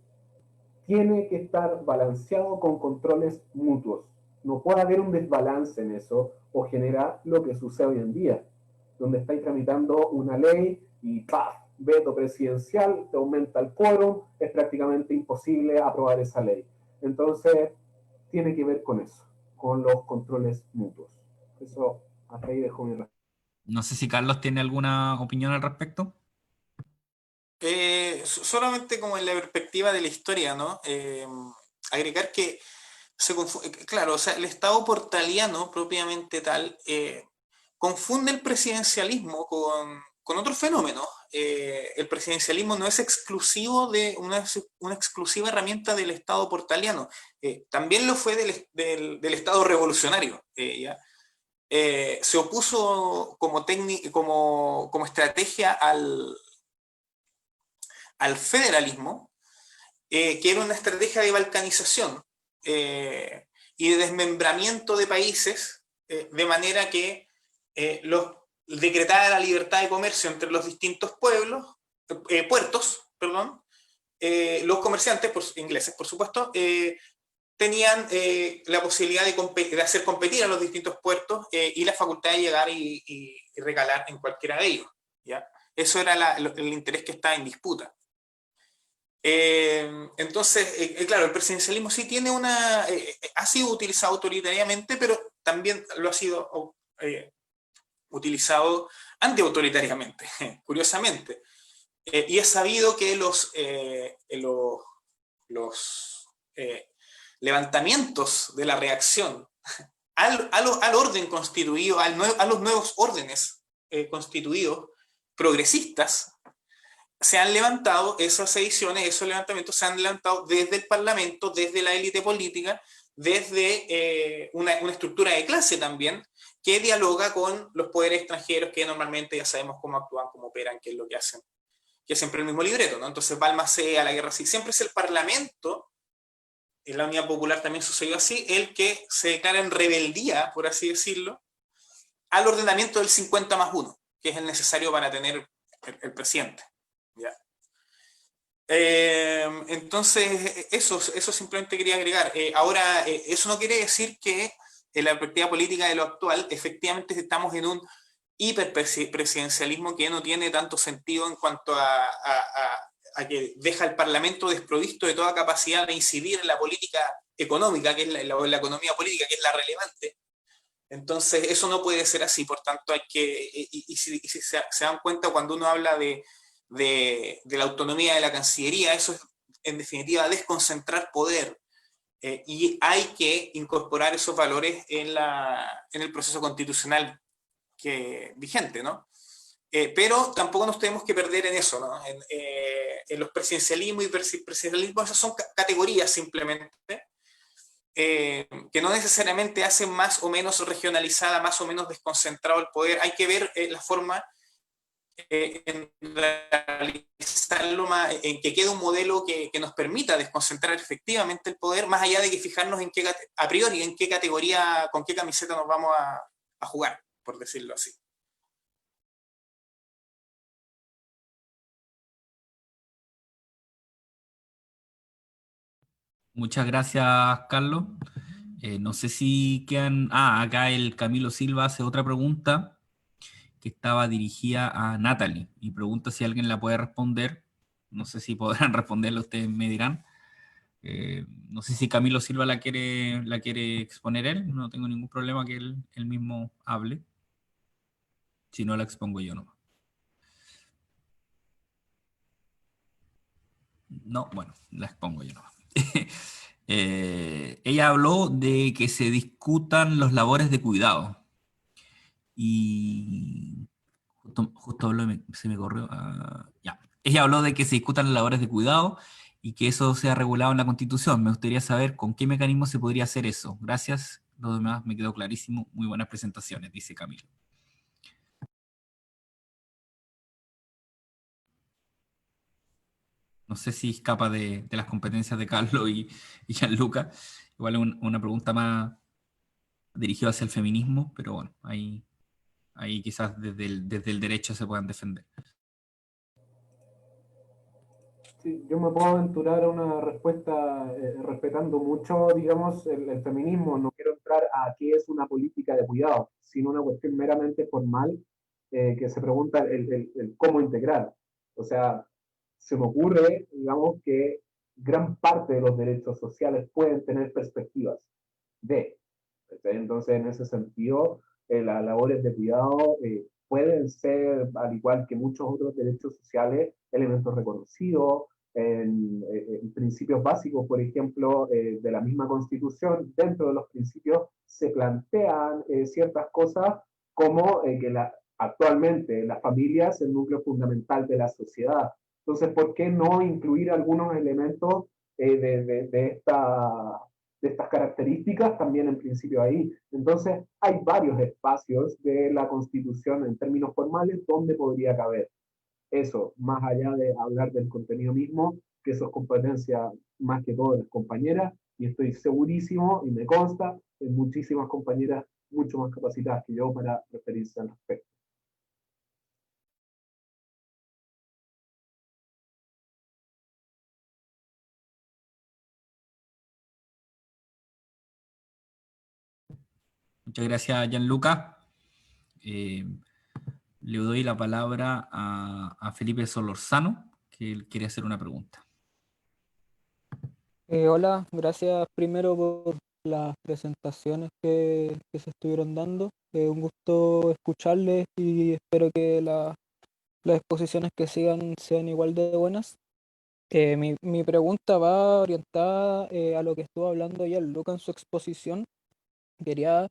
tiene que estar balanceado con controles mutuos. No puede haber un desbalance en eso o generar lo que sucede hoy en día, donde estáis tramitando una ley y ¡paf! Veto presidencial, te aumenta el quórum, es prácticamente imposible aprobar esa ley. Entonces, tiene que ver con eso, con los controles mutuos. Eso, hasta ahí dejo mi respuesta. No sé si Carlos tiene alguna opinión al respecto. Solamente como en la perspectiva de la historia, ¿no? Agregar que claro, o sea, el Estado portaliano propiamente tal confunde el presidencialismo con otros fenómenos. El presidencialismo no es exclusivo de una exclusiva herramienta del Estado portaliano. También lo fue del Estado revolucionario. ¿Ya? Se opuso como estrategia al federalismo, que era una estrategia de balcanización y de desmembramiento de países, de manera que decretara la libertad de comercio entre los distintos puertos, perdón, los comerciantes ingleses, por supuesto, tenían la posibilidad de hacer competir a los distintos puertos y la facultad de llegar y recalar en cualquiera de ellos. ¿Ya? Eso era el interés que estaba en disputa. Entonces, claro, el presidencialismo sí tiene ha sido utilizado autoritariamente, pero también lo ha sido utilizado antiautoritariamente, curiosamente. Y es sabido que los levantamientos de la reacción al orden constituido, a los nuevos órdenes constituidos progresistas, se han levantado esas ediciones, esos levantamientos se han levantado desde el Parlamento, desde la élite política, desde una estructura de clase también, que dialoga con los poderes extranjeros que normalmente ya sabemos cómo actúan, cómo operan, qué es lo que hacen, que es siempre el mismo libreto, ¿no? Entonces Balmaceda, la guerra civil, siempre es el Parlamento, en la Unidad Popular también sucedió así, el que se declara en rebeldía, por así decirlo, al ordenamiento del 50+1, que es el necesario para tener el presidente. ¿Ya? Entonces, eso simplemente quería agregar. Ahora, eso no quiere decir que en la perspectiva política de lo actual, efectivamente estamos en un hiperpresidencialismo que no tiene tanto sentido en cuanto a que deja al Parlamento desprovisto de toda capacidad de incidir en la política económica, que es la economía política, que es la relevante. Entonces, eso no puede ser así, por tanto, hay que, y si se dan cuenta, cuando uno habla de la autonomía de la Cancillería, eso es en definitiva desconcentrar poder, y hay que incorporar esos valores en el proceso constitucional vigente, ¿no? Pero tampoco nos tenemos que perder en eso, ¿no? En los presidencialismos y presidencialismos, esas son categorías simplemente, que no necesariamente hacen más o menos regionalizada, más o menos desconcentrado el poder. Hay que ver la forma en realizarlo más, en que quede un modelo que nos permita desconcentrar efectivamente el poder, más allá de que fijarnos a priori en qué categoría, con qué camiseta nos vamos a jugar, por decirlo así. Muchas gracias, Carlos. No sé si quedan... acá el Camilo Silva hace otra pregunta que estaba dirigida a Natalie y pregunta si alguien la puede responder. No sé si podrán responderla, ustedes me dirán. No sé si Camilo Silva la quiere exponer él. No tengo ningún problema que él mismo hable. Si no, la expongo yo nomás. No, bueno, la expongo yo nomás. Ella habló de que se discutan los labores de cuidado. Y justo habló, se me corrió. Ya. Ella habló de que se discutan las labores de cuidado y que eso sea regulado en la Constitución. Me gustaría saber con qué mecanismo se podría hacer eso. Gracias. Lo demás me quedó clarísimo. Muy buenas presentaciones, dice Camilo. No sé si escapa de las competencias de Carlos y Gianluca. Igual es una pregunta más. dirigido hacia el feminismo, pero bueno, ahí quizás desde el derecho se puedan defender. Sí, yo me puedo aventurar a una respuesta respetando mucho, digamos, el feminismo. No quiero entrar a qué es una política de cuidado, sino una cuestión meramente formal que se pregunta el cómo integrar. O sea, se me ocurre, digamos, que gran parte de los derechos sociales pueden tener perspectivas de. Entonces, en ese sentido, las labores de cuidado pueden ser, al igual que muchos otros derechos sociales, elementos reconocidos en principios básicos, por ejemplo, de la misma Constitución. Dentro de los principios se plantean ciertas cosas como actualmente la familia es el núcleo fundamental de la sociedad. Entonces, ¿por qué no incluir algunos elementos de estas características también en principio ahí? Entonces, hay varios espacios de la Constitución en términos formales donde podría caber eso, más allá de hablar del contenido mismo, que eso es competencia más que todo de las compañeras, y estoy segurísimo, y me consta, de muchísimas compañeras mucho más capacitadas que yo para referirse al respecto. Muchas gracias, Gianluca. Le doy la palabra a Felipe Solorzano, que él quiere hacer una pregunta. Hola, gracias primero por las presentaciones que se estuvieron dando. Un gusto escucharles y espero que las exposiciones que sigan sean igual de buenas. Mi pregunta va orientada a lo que estuvo hablando ya Luca en su exposición. Quería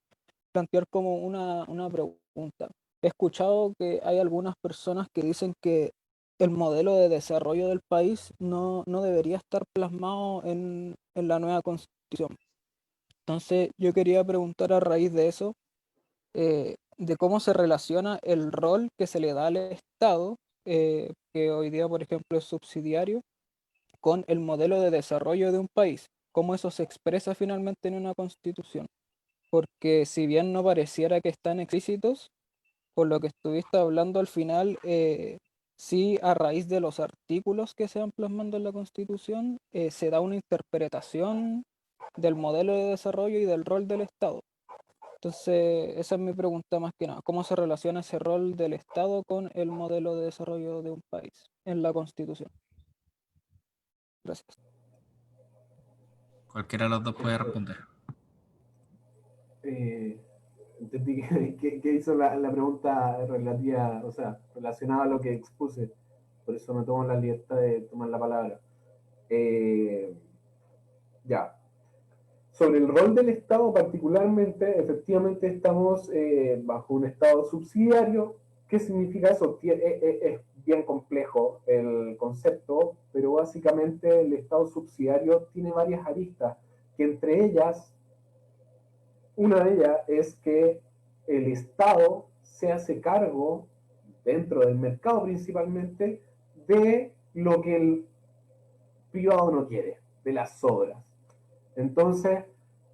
plantear como una pregunta. He escuchado que hay algunas personas que dicen que el modelo de desarrollo del país no debería estar plasmado en la nueva constitución. Entonces, yo quería preguntar a raíz de eso, de cómo se relaciona el rol que se le da al Estado, que hoy día, por ejemplo, es subsidiario, con el modelo de desarrollo de un país, cómo eso se expresa finalmente en una constitución. Porque si bien no pareciera que están explícitos, por lo que estuviste hablando al final, sí, a raíz de los artículos que se van plasmando en la Constitución, se da una interpretación del modelo de desarrollo y del rol del Estado. Entonces, esa es mi pregunta más que nada. ¿Cómo se relaciona ese rol del Estado con el modelo de desarrollo de un país en la Constitución? Gracias. Cualquiera de los dos puede responder. Entendí que hizo la pregunta relativa, o sea, relacionada a lo que expuse. Por eso me tomo la libertad de tomar la palabra. Ya. Sobre el rol del Estado particularmente, efectivamente estamos bajo un Estado subsidiario. ¿Qué significa eso? Es bien complejo el concepto, pero básicamente el Estado subsidiario tiene varias aristas, que entre ellas, una de ellas es que el Estado se hace cargo, dentro del mercado principalmente, de lo que el privado no quiere, de las sobras. Entonces,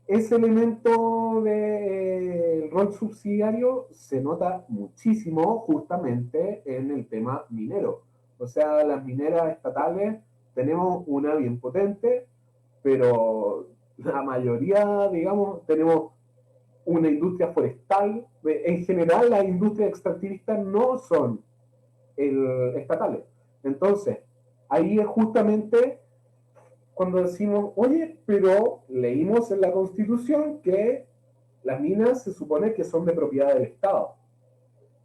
ese elemento del rol subsidiario se nota muchísimo justamente en el tema minero. O sea, las mineras estatales tenemos una bien potente, pero la mayoría, digamos, tenemos una industria forestal. En general, las industrias extractivistas no son estatales. Entonces, ahí es justamente cuando decimos, oye, pero leímos en la Constitución que las minas se supone que son de propiedad del Estado.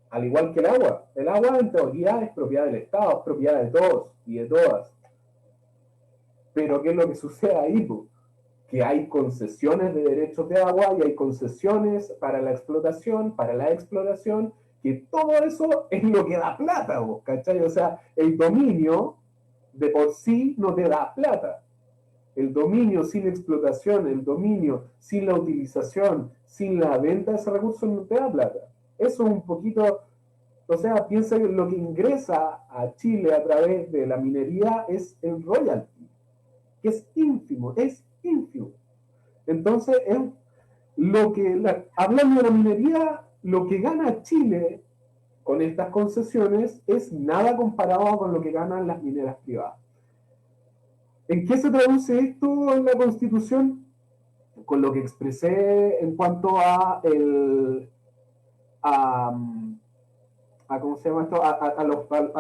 Al igual que el agua. El agua en teoría es propiedad del Estado, es propiedad de todos y de todas. Pero ¿qué es lo que sucede ahí? Que hay concesiones de derechos de agua y hay concesiones para la explotación, para la exploración, que todo eso es lo que da plata, ¿cachai? O sea, el dominio de por sí no te da plata. El dominio sin explotación, el dominio sin la utilización, sin la venta de ese recurso no te da plata. Eso es un poquito, o sea, piensa que lo que ingresa a Chile a través de la minería es el royalty, que es ínfimo, es ínfimo. Entonces, hablando de la minería, lo que gana Chile con estas concesiones es nada comparado con lo que ganan las mineras privadas. ¿En qué se traduce esto en la Constitución? Con lo que expresé en cuanto a, ¿cómo se llama esto? A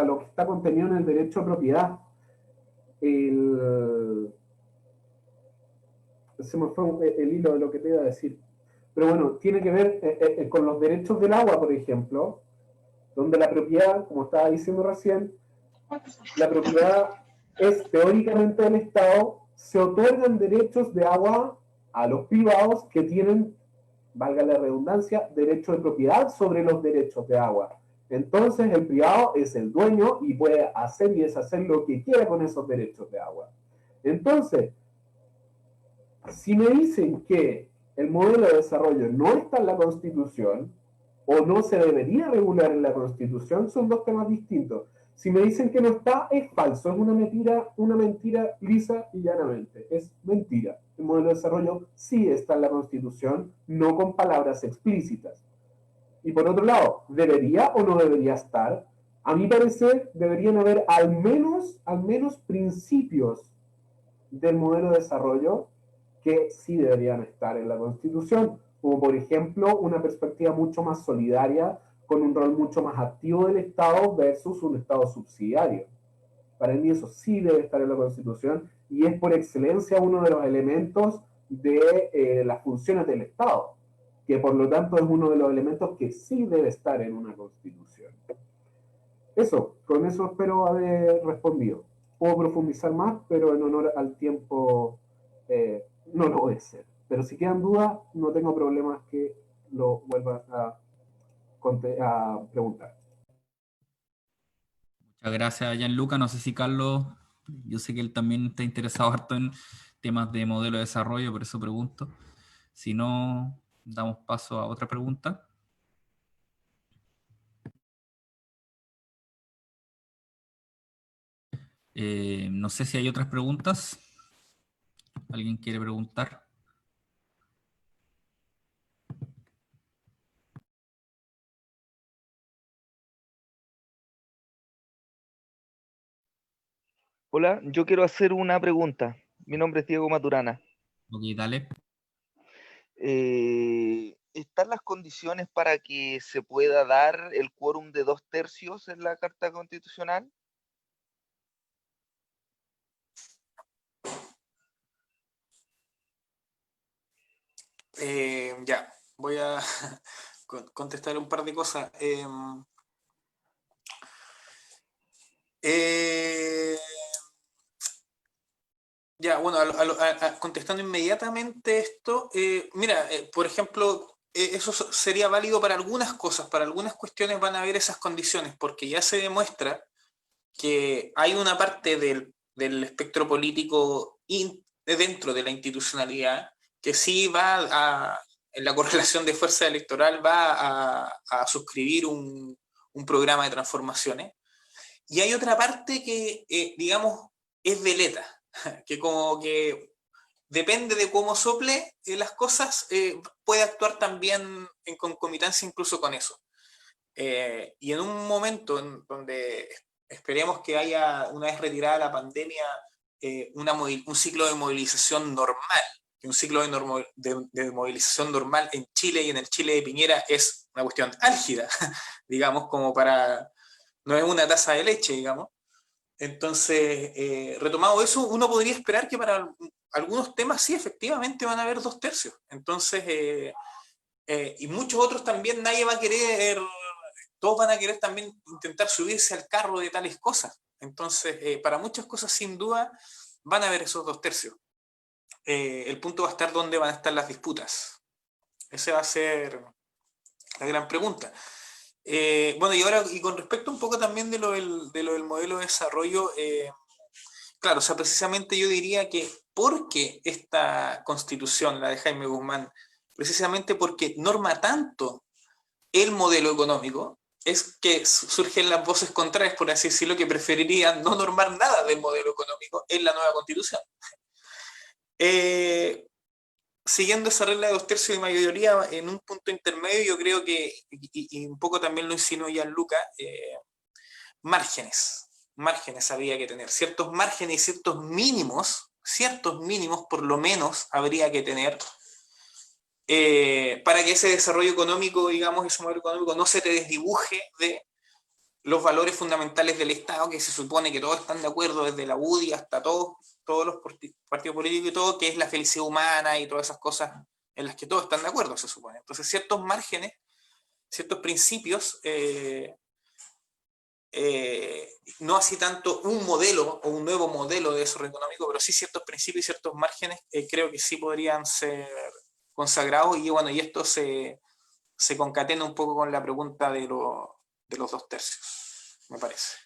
lo que está contenido en el derecho a propiedad. Se me fue el hilo de lo que te iba a decir. Pero bueno, tiene que ver con los derechos del agua, por ejemplo, donde la propiedad, como estaba diciendo recién, la propiedad es teóricamente del Estado, se otorgan derechos de agua a los privados que tienen, valga la redundancia, derecho de propiedad sobre los derechos de agua. Entonces el privado es el dueño y puede hacer y deshacer lo que quiera con esos derechos de agua. Entonces, si me dicen que el modelo de desarrollo no está en la Constitución o no se debería regular en la Constitución, son dos temas distintos. Si me dicen que no está, es falso, es una mentira lisa y llanamente. Es mentira. El modelo de desarrollo sí está en la Constitución, no con palabras explícitas. Y por otro lado, ¿debería o no debería estar? A mi parecer, deberían haber al menos principios del modelo de desarrollo que sí deberían estar en la Constitución, como por ejemplo una perspectiva mucho más solidaria, con un rol mucho más activo del Estado versus un Estado subsidiario. Para mí eso sí debe estar en la Constitución y es por excelencia uno de los elementos de las funciones del Estado, que por lo tanto es uno de los elementos que sí debe estar en una Constitución. Eso, con eso espero haber respondido. Puedo profundizar más, pero en honor al tiempo no lo voy a hacer. Pero si quedan dudas, no tengo problemas que lo vuelvan a preguntar. Muchas gracias, Gianluca. No sé si Carlos, yo sé que él también está interesado harto en temas de modelo de desarrollo, por eso pregunto. Si no, damos paso a otra pregunta. No sé si hay otras preguntas. ¿Alguien quiere preguntar? Hola, yo quiero hacer una pregunta. Mi nombre es Diego Maturana. Ok, dale. ¿Están las condiciones para que se pueda dar el quórum de 2/3 en la Carta Constitucional? Ya, voy a contestar un par de cosas. Ya, bueno, contestando inmediatamente esto, mira, por ejemplo, eso sería válido para algunas cosas, para algunas cuestiones van a haber esas condiciones, porque ya se demuestra que hay una parte del espectro político dentro de la institucionalidad que sí en la correlación de fuerza electoral va a suscribir un programa de transformaciones. Y hay otra parte que, digamos, es veleta, que como que depende de cómo sople las cosas, puede actuar también en concomitancia incluso con eso. Y en un momento en donde esperemos que haya, una vez retirada la pandemia, un ciclo de movilización normal, que un ciclo de movilización normal en Chile y en el Chile de Piñera es una cuestión álgida, digamos, como para, no es una taza de leche, digamos. Entonces, retomado eso, uno podría esperar que para algunos temas sí, efectivamente van a haber 2/3. Entonces, y muchos otros también nadie va a querer, todos van a querer también intentar subirse al carro de tales cosas. Entonces, para muchas cosas sin duda van a haber esos 2/3. El punto va a estar dónde van a estar las disputas. Esa va a ser la gran pregunta. Bueno, y ahora, y con respecto un poco también de lo del modelo de desarrollo, claro, o sea, precisamente yo diría que porque esta constitución, la de Jaime Guzmán, precisamente porque norma tanto el modelo económico, es que surgen las voces contrarias, por así decirlo, que preferirían no normar nada del modelo económico en la nueva constitución. siguiendo esa regla de 2/3 y mayoría, en un punto intermedio, yo creo que, y un poco también lo insinuó Gianluca, márgenes habría que tener, ciertos márgenes y ciertos mínimos por lo menos habría que tener para que ese desarrollo económico, digamos, ese modelo económico no se te desdibuje de los valores fundamentales del Estado, que se supone que todos están de acuerdo, desde la UDI hasta todos los partidos políticos y todo, que es la felicidad humana y todas esas cosas en las que todos están de acuerdo, se supone. Entonces, ciertos márgenes, ciertos principios, no así tanto un modelo o un nuevo modelo de desarrollo económico, pero sí ciertos principios y ciertos márgenes, creo que sí podrían ser consagrados, y bueno, y esto se concatena un poco con la pregunta de los 2/3, me parece.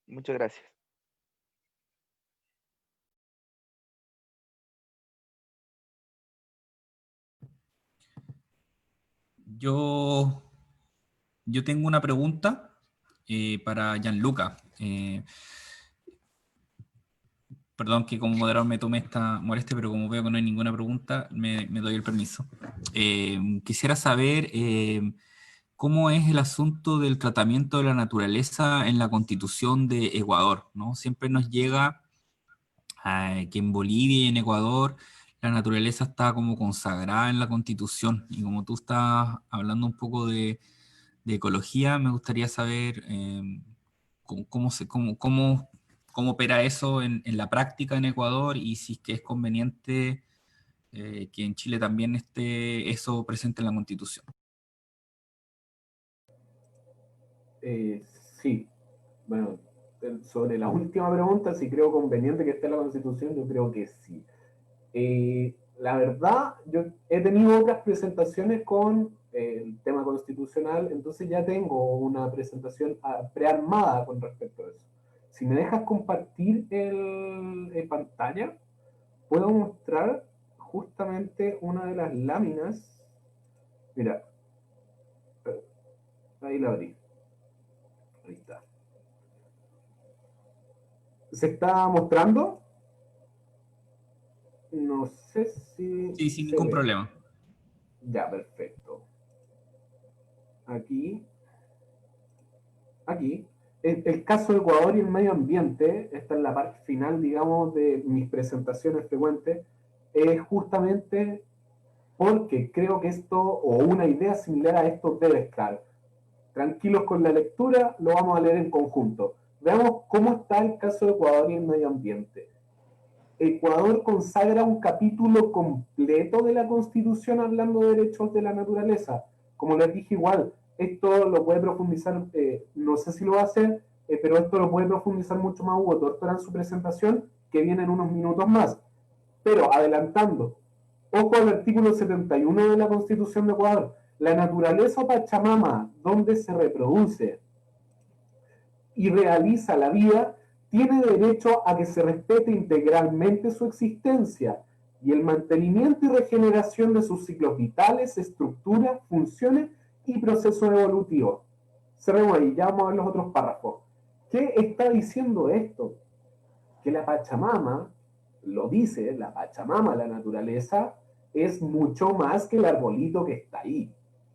Muchas gracias. Yo tengo una pregunta para Gianluca. Perdón que como moderador me tome esta molestia, pero como veo que no hay ninguna pregunta, me doy el permiso. Quisiera saber cómo es el asunto del tratamiento de la naturaleza en la Constitución de Ecuador, ¿no? Siempre nos llega que en Bolivia y en Ecuador la naturaleza está como consagrada en la Constitución, y como tú estás hablando un poco de ecología, me gustaría saber cómo opera eso en la práctica en Ecuador, y si es que es conveniente que en Chile también esté eso presente en la Constitución. Sí, bueno, sobre la última pregunta, si creo conveniente que esté en la Constitución, yo creo que sí. La verdad, yo he tenido otras presentaciones con el tema constitucional, entonces ya tengo una presentación prearmada con respecto a eso. Si me dejas compartir pantalla, puedo mostrar justamente una de las láminas. Mira, ahí la abrí. Ahí está. ¿Se está mostrando? No sé si Sí, sin se ningún ve. problema. Ya, perfecto. Aquí. El caso de Ecuador y el medio ambiente, esta es la parte final, digamos, de mis presentaciones frecuentes, es justamente porque creo que esto, o una idea similar a esto, debe estar. Tranquilos con la lectura, lo vamos a leer en conjunto. Veamos cómo está el caso de Ecuador y el medio ambiente. Ecuador consagra un capítulo completo de la Constitución hablando de derechos de la naturaleza. Como les dije, igual, esto lo puede profundizar, no sé si lo va a hacer, pero esto lo puede profundizar mucho más Hugo Tortora en su presentación, que viene en unos minutos más. Pero adelantando, ojo al artículo 71 de la Constitución de Ecuador. La naturaleza Pachamama, donde se reproduce y realiza la vida, tiene derecho a que se respete integralmente su existencia y el mantenimiento y regeneración de sus ciclos vitales, estructuras, funciones y procesos evolutivos. Cerremos ahí, ya vamos a ver los otros párrafos. ¿Qué está diciendo esto? Que la Pachamama, lo dice, la Pachamama, la naturaleza, es mucho más que el arbolito que está ahí.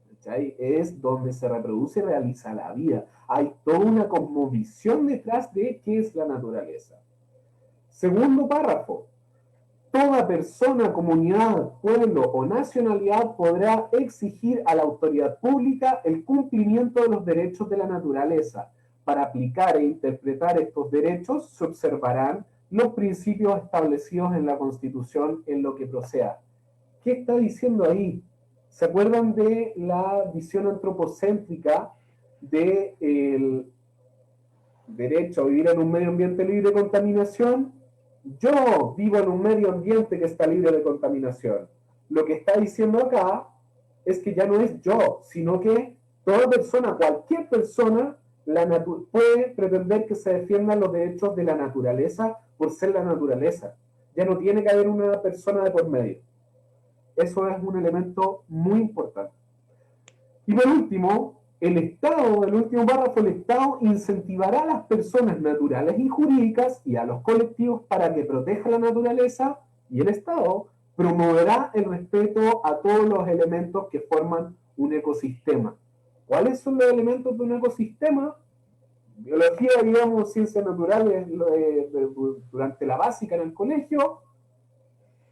¿Cachai? Es donde se reproduce y realiza la vida. Hay toda una cosmovisión detrás de qué es la naturaleza. Segundo párrafo. Toda persona, comunidad, pueblo o nacionalidad podrá exigir a la autoridad pública el cumplimiento de los derechos de la naturaleza. Para aplicar e interpretar estos derechos se observarán los principios establecidos en la Constitución en lo que proceda. ¿Qué está diciendo ahí? ¿Se acuerdan de la visión antropocéntrica del derecho a vivir en un medio ambiente libre de contaminación? Yo vivo en un medio ambiente que está libre de contaminación. Lo que está diciendo acá es que ya no es yo, sino que toda persona, cualquier persona, puede pretender que se defiendan los derechos de la naturaleza por ser la naturaleza. Ya no tiene que haber una persona de por medio. Eso es un elemento muy importante. Y por último, el Estado, el último párrafo, el Estado incentivará a las personas naturales y jurídicas y a los colectivos para que protejan la naturaleza, y el Estado promoverá el respeto a todos los elementos que forman un ecosistema. ¿Cuáles son los elementos de un ecosistema? Biología, digamos, ciencias naturales durante la básica en el colegio,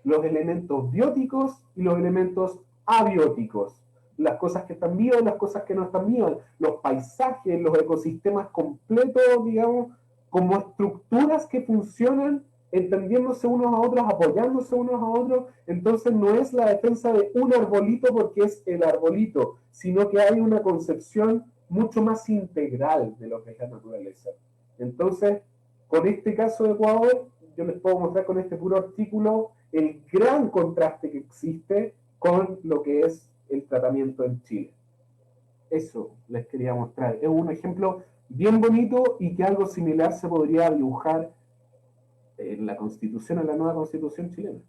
los elementos bióticos y los elementos abióticos. Las cosas que están vivas y las cosas que no están vivas. Los paisajes, los ecosistemas completos, digamos, como estructuras que funcionan entendiéndose unos a otros, apoyándose unos a otros. Entonces no es la defensa de un arbolito porque es el arbolito, sino que hay una concepción mucho más integral de lo que es la naturaleza. Entonces, con este caso de Ecuador, yo les puedo mostrar con este puro artículo el gran contraste que existe con lo que es el tratamiento en Chile. Eso les quería mostrar. Es un ejemplo bien bonito y que algo similar se podría dibujar en la Constitución, en la nueva Constitución chilena.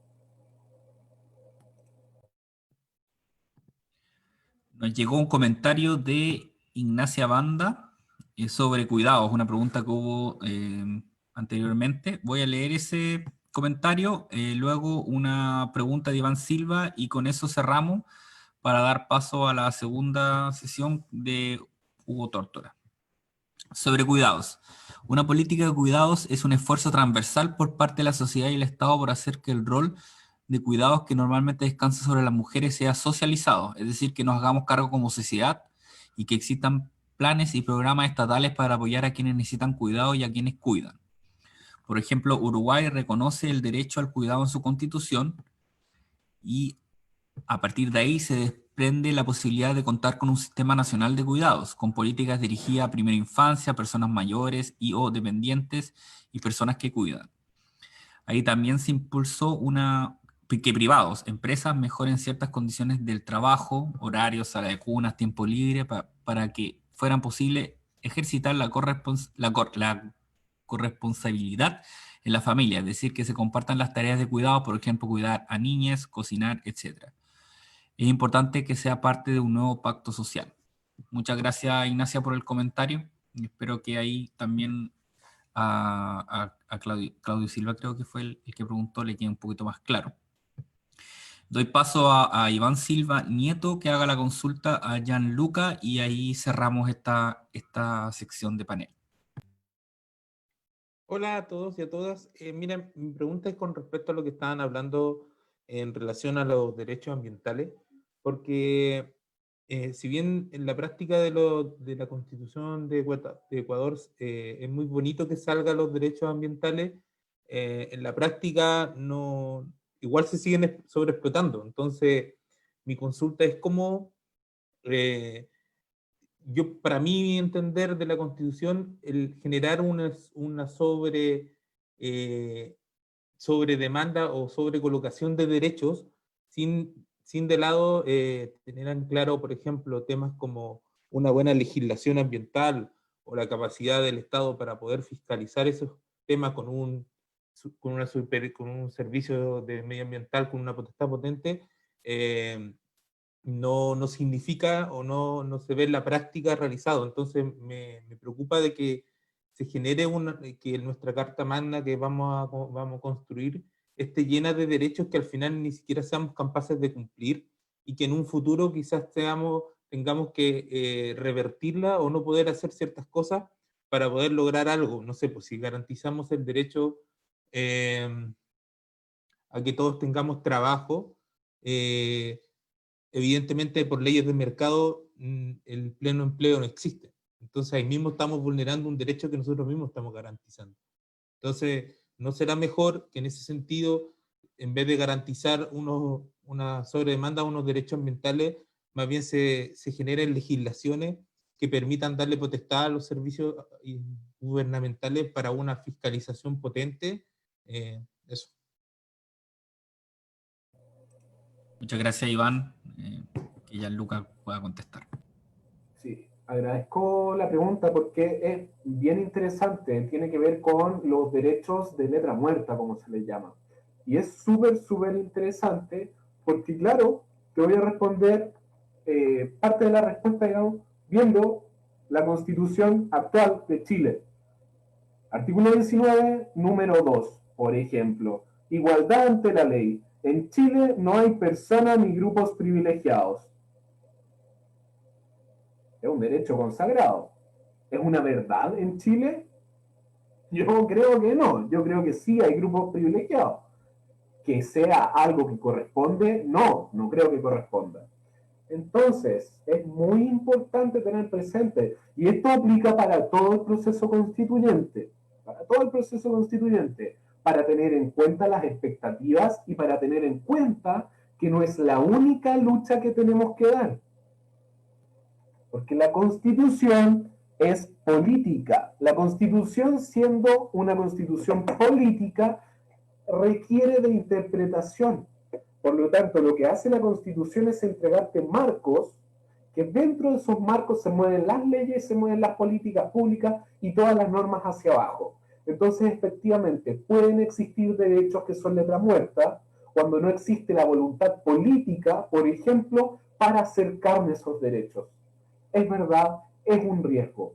Nos llegó un comentario de Ignacia Banda sobre cuidados, una pregunta que hubo anteriormente. Voy a leer ese comentario, luego una pregunta de Iván Silva y con eso cerramos para dar paso a la segunda sesión de Hugo Tórtora. Sobre cuidados. Una política de cuidados es un esfuerzo transversal por parte de la sociedad y el Estado por hacer que el rol de cuidados que normalmente descansa sobre las mujeres sea socializado, es decir, que nos hagamos cargo como sociedad y que existan planes y programas estatales para apoyar a quienes necesitan cuidado y a quienes cuidan. Por ejemplo, Uruguay reconoce el derecho al cuidado en su constitución y a partir de ahí se desprende la posibilidad de contar con un sistema nacional de cuidados, con políticas dirigidas a primera infancia, personas mayores y o dependientes y personas que cuidan. Ahí también se impulsó que privados, empresas mejoren ciertas condiciones del trabajo, horarios, sala de cunas, tiempo libre, para que fueran posible ejercitar la corresponsabilidad en la familia, es decir, que se compartan las tareas de cuidado, por ejemplo, cuidar a niñas, cocinar, etc. Es importante que sea parte de un nuevo pacto social. Muchas gracias, Ignacia, por el comentario. Espero que ahí también a Claudio Silva, creo que fue el que preguntó, le quede un poquito más claro. Doy paso a Iván Silva Nieto, que haga la consulta a Gianluca, y ahí cerramos esta sección de panel. Hola a todos y a todas. Miren, mi pregunta es con respecto a lo que estaban hablando en relación a los derechos ambientales, porque si bien en la práctica de la Constitución de Ecuador es muy bonito que salgan los derechos ambientales, en la práctica no, igual se siguen sobreexplotando. Entonces, mi consulta es cómo, para mí entender de la Constitución, el generar una sobre demanda o sobre colocación de derechos sin de lado tener en claro, por ejemplo, temas como una buena legislación ambiental o la capacidad del Estado para poder fiscalizar esos temas con un servicio de medioambiental con una potestad potente, no significa o no se ve en la práctica realizado. Entonces me preocupa de que se genere que nuestra Carta Magna que vamos a construir esté llena de derechos que al final ni siquiera seamos capaces de cumplir y que en un futuro quizás tengamos que revertirla o no poder hacer ciertas cosas para poder lograr algo. No sé, pues si garantizamos el derecho a que todos tengamos trabajo, evidentemente por leyes de mercado el pleno empleo no existe. Entonces ahí mismo estamos vulnerando un derecho que nosotros mismos estamos garantizando. Entonces, ¿no será mejor que en ese sentido, en vez de garantizar una sobredemanda a unos derechos ambientales, más bien se generen legislaciones que permitan darle potestad a los servicios gubernamentales para una fiscalización potente? Eso. Muchas gracias, Iván. Que Gianluca pueda contestar. Sí, agradezco la pregunta porque es bien interesante, tiene que ver con los derechos de letra muerta, como se les llama. Y es súper interesante porque, claro, te voy a responder parte de la respuesta, digamos, viendo la Constitución actual de Chile. Artículo 19, número 2, por ejemplo. Igualdad ante la ley. En Chile no hay personas ni grupos privilegiados. Es un derecho consagrado. ¿Es una verdad en Chile? Yo creo que no. Yo creo que sí hay grupos privilegiados. Que sea algo que corresponde, no creo que corresponda. Entonces, es muy importante tener presente, y esto aplica para todo el proceso constituyente, para tener en cuenta las expectativas y para tener en cuenta que no es la única lucha que tenemos que dar. Porque la Constitución es política. La Constitución, siendo una Constitución política, requiere de interpretación. Por lo tanto, lo que hace la Constitución es entregarte marcos, que dentro de esos marcos se mueven las leyes, se mueven las políticas públicas y todas las normas hacia abajo. Entonces, efectivamente, pueden existir derechos que son letra muerta cuando no existe la voluntad política, por ejemplo, para acercarme a esos derechos. Es verdad, es un riesgo.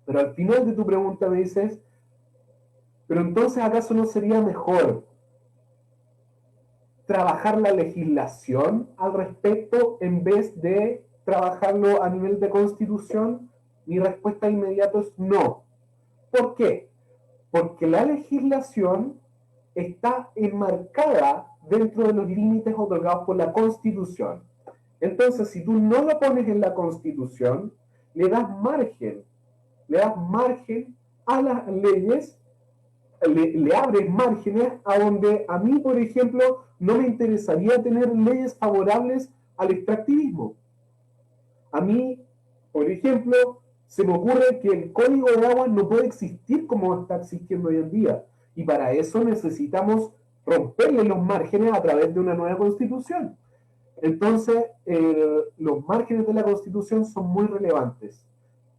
Pero al final de tu pregunta me dices, pero entonces, ¿acaso no sería mejor trabajar la legislación al respecto en vez de trabajarlo a nivel de Constitución? Mi respuesta inmediata es no. ¿Por qué? Porque la legislación está enmarcada dentro de los límites otorgados por la Constitución. Entonces, si tú no lo pones en la Constitución, le das margen a las leyes, le abres márgenes a donde a mí, por ejemplo, no me interesaría tener leyes favorables al extractivismo. A mí, por ejemplo, se me ocurre que el Código de Aguas no puede existir como está existiendo hoy en día. Y para eso necesitamos romperle los márgenes a través de una nueva Constitución. Entonces, los márgenes de la Constitución son muy relevantes.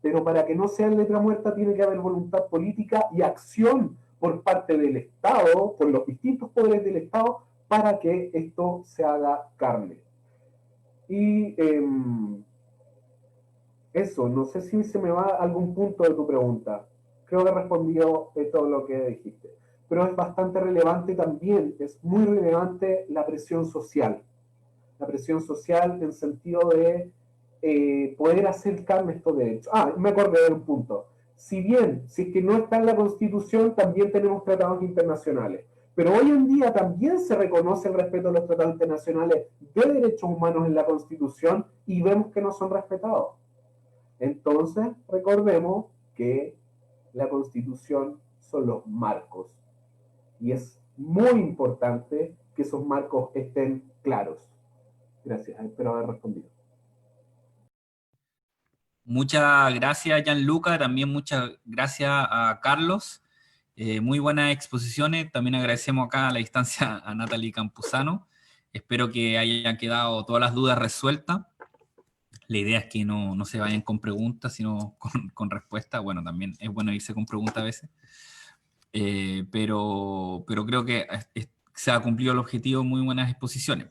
Pero para que no sea letra muerta tiene que haber voluntad política y acción por parte del Estado, por los distintos poderes del Estado, para que esto se haga carne. Y eso, no sé si se me va algún punto de tu pregunta. Creo que he respondido todo lo que dijiste. Pero es bastante relevante también, es muy relevante la presión social. La presión social en sentido de poder hacer carne estos derechos. Me acordé de un punto. Si bien, si es que no está en la Constitución, también tenemos tratados internacionales. Pero hoy en día también se reconoce el respeto a los tratados internacionales de derechos humanos en la Constitución y vemos que no son respetados. Entonces, recordemos que la Constitución son los marcos. Y es muy importante que esos marcos estén claros. Gracias, espero haber respondido. Muchas gracias, Gianluca. También muchas gracias a Carlos. Muy buenas exposiciones. También agradecemos acá a la distancia a Natalie Campuzano. Espero que hayan quedado todas las dudas resueltas. La idea es que no se vayan con preguntas, sino con respuestas. Bueno, también es bueno irse con preguntas a veces. Pero creo que se ha cumplido el objetivo. Muy buenas exposiciones.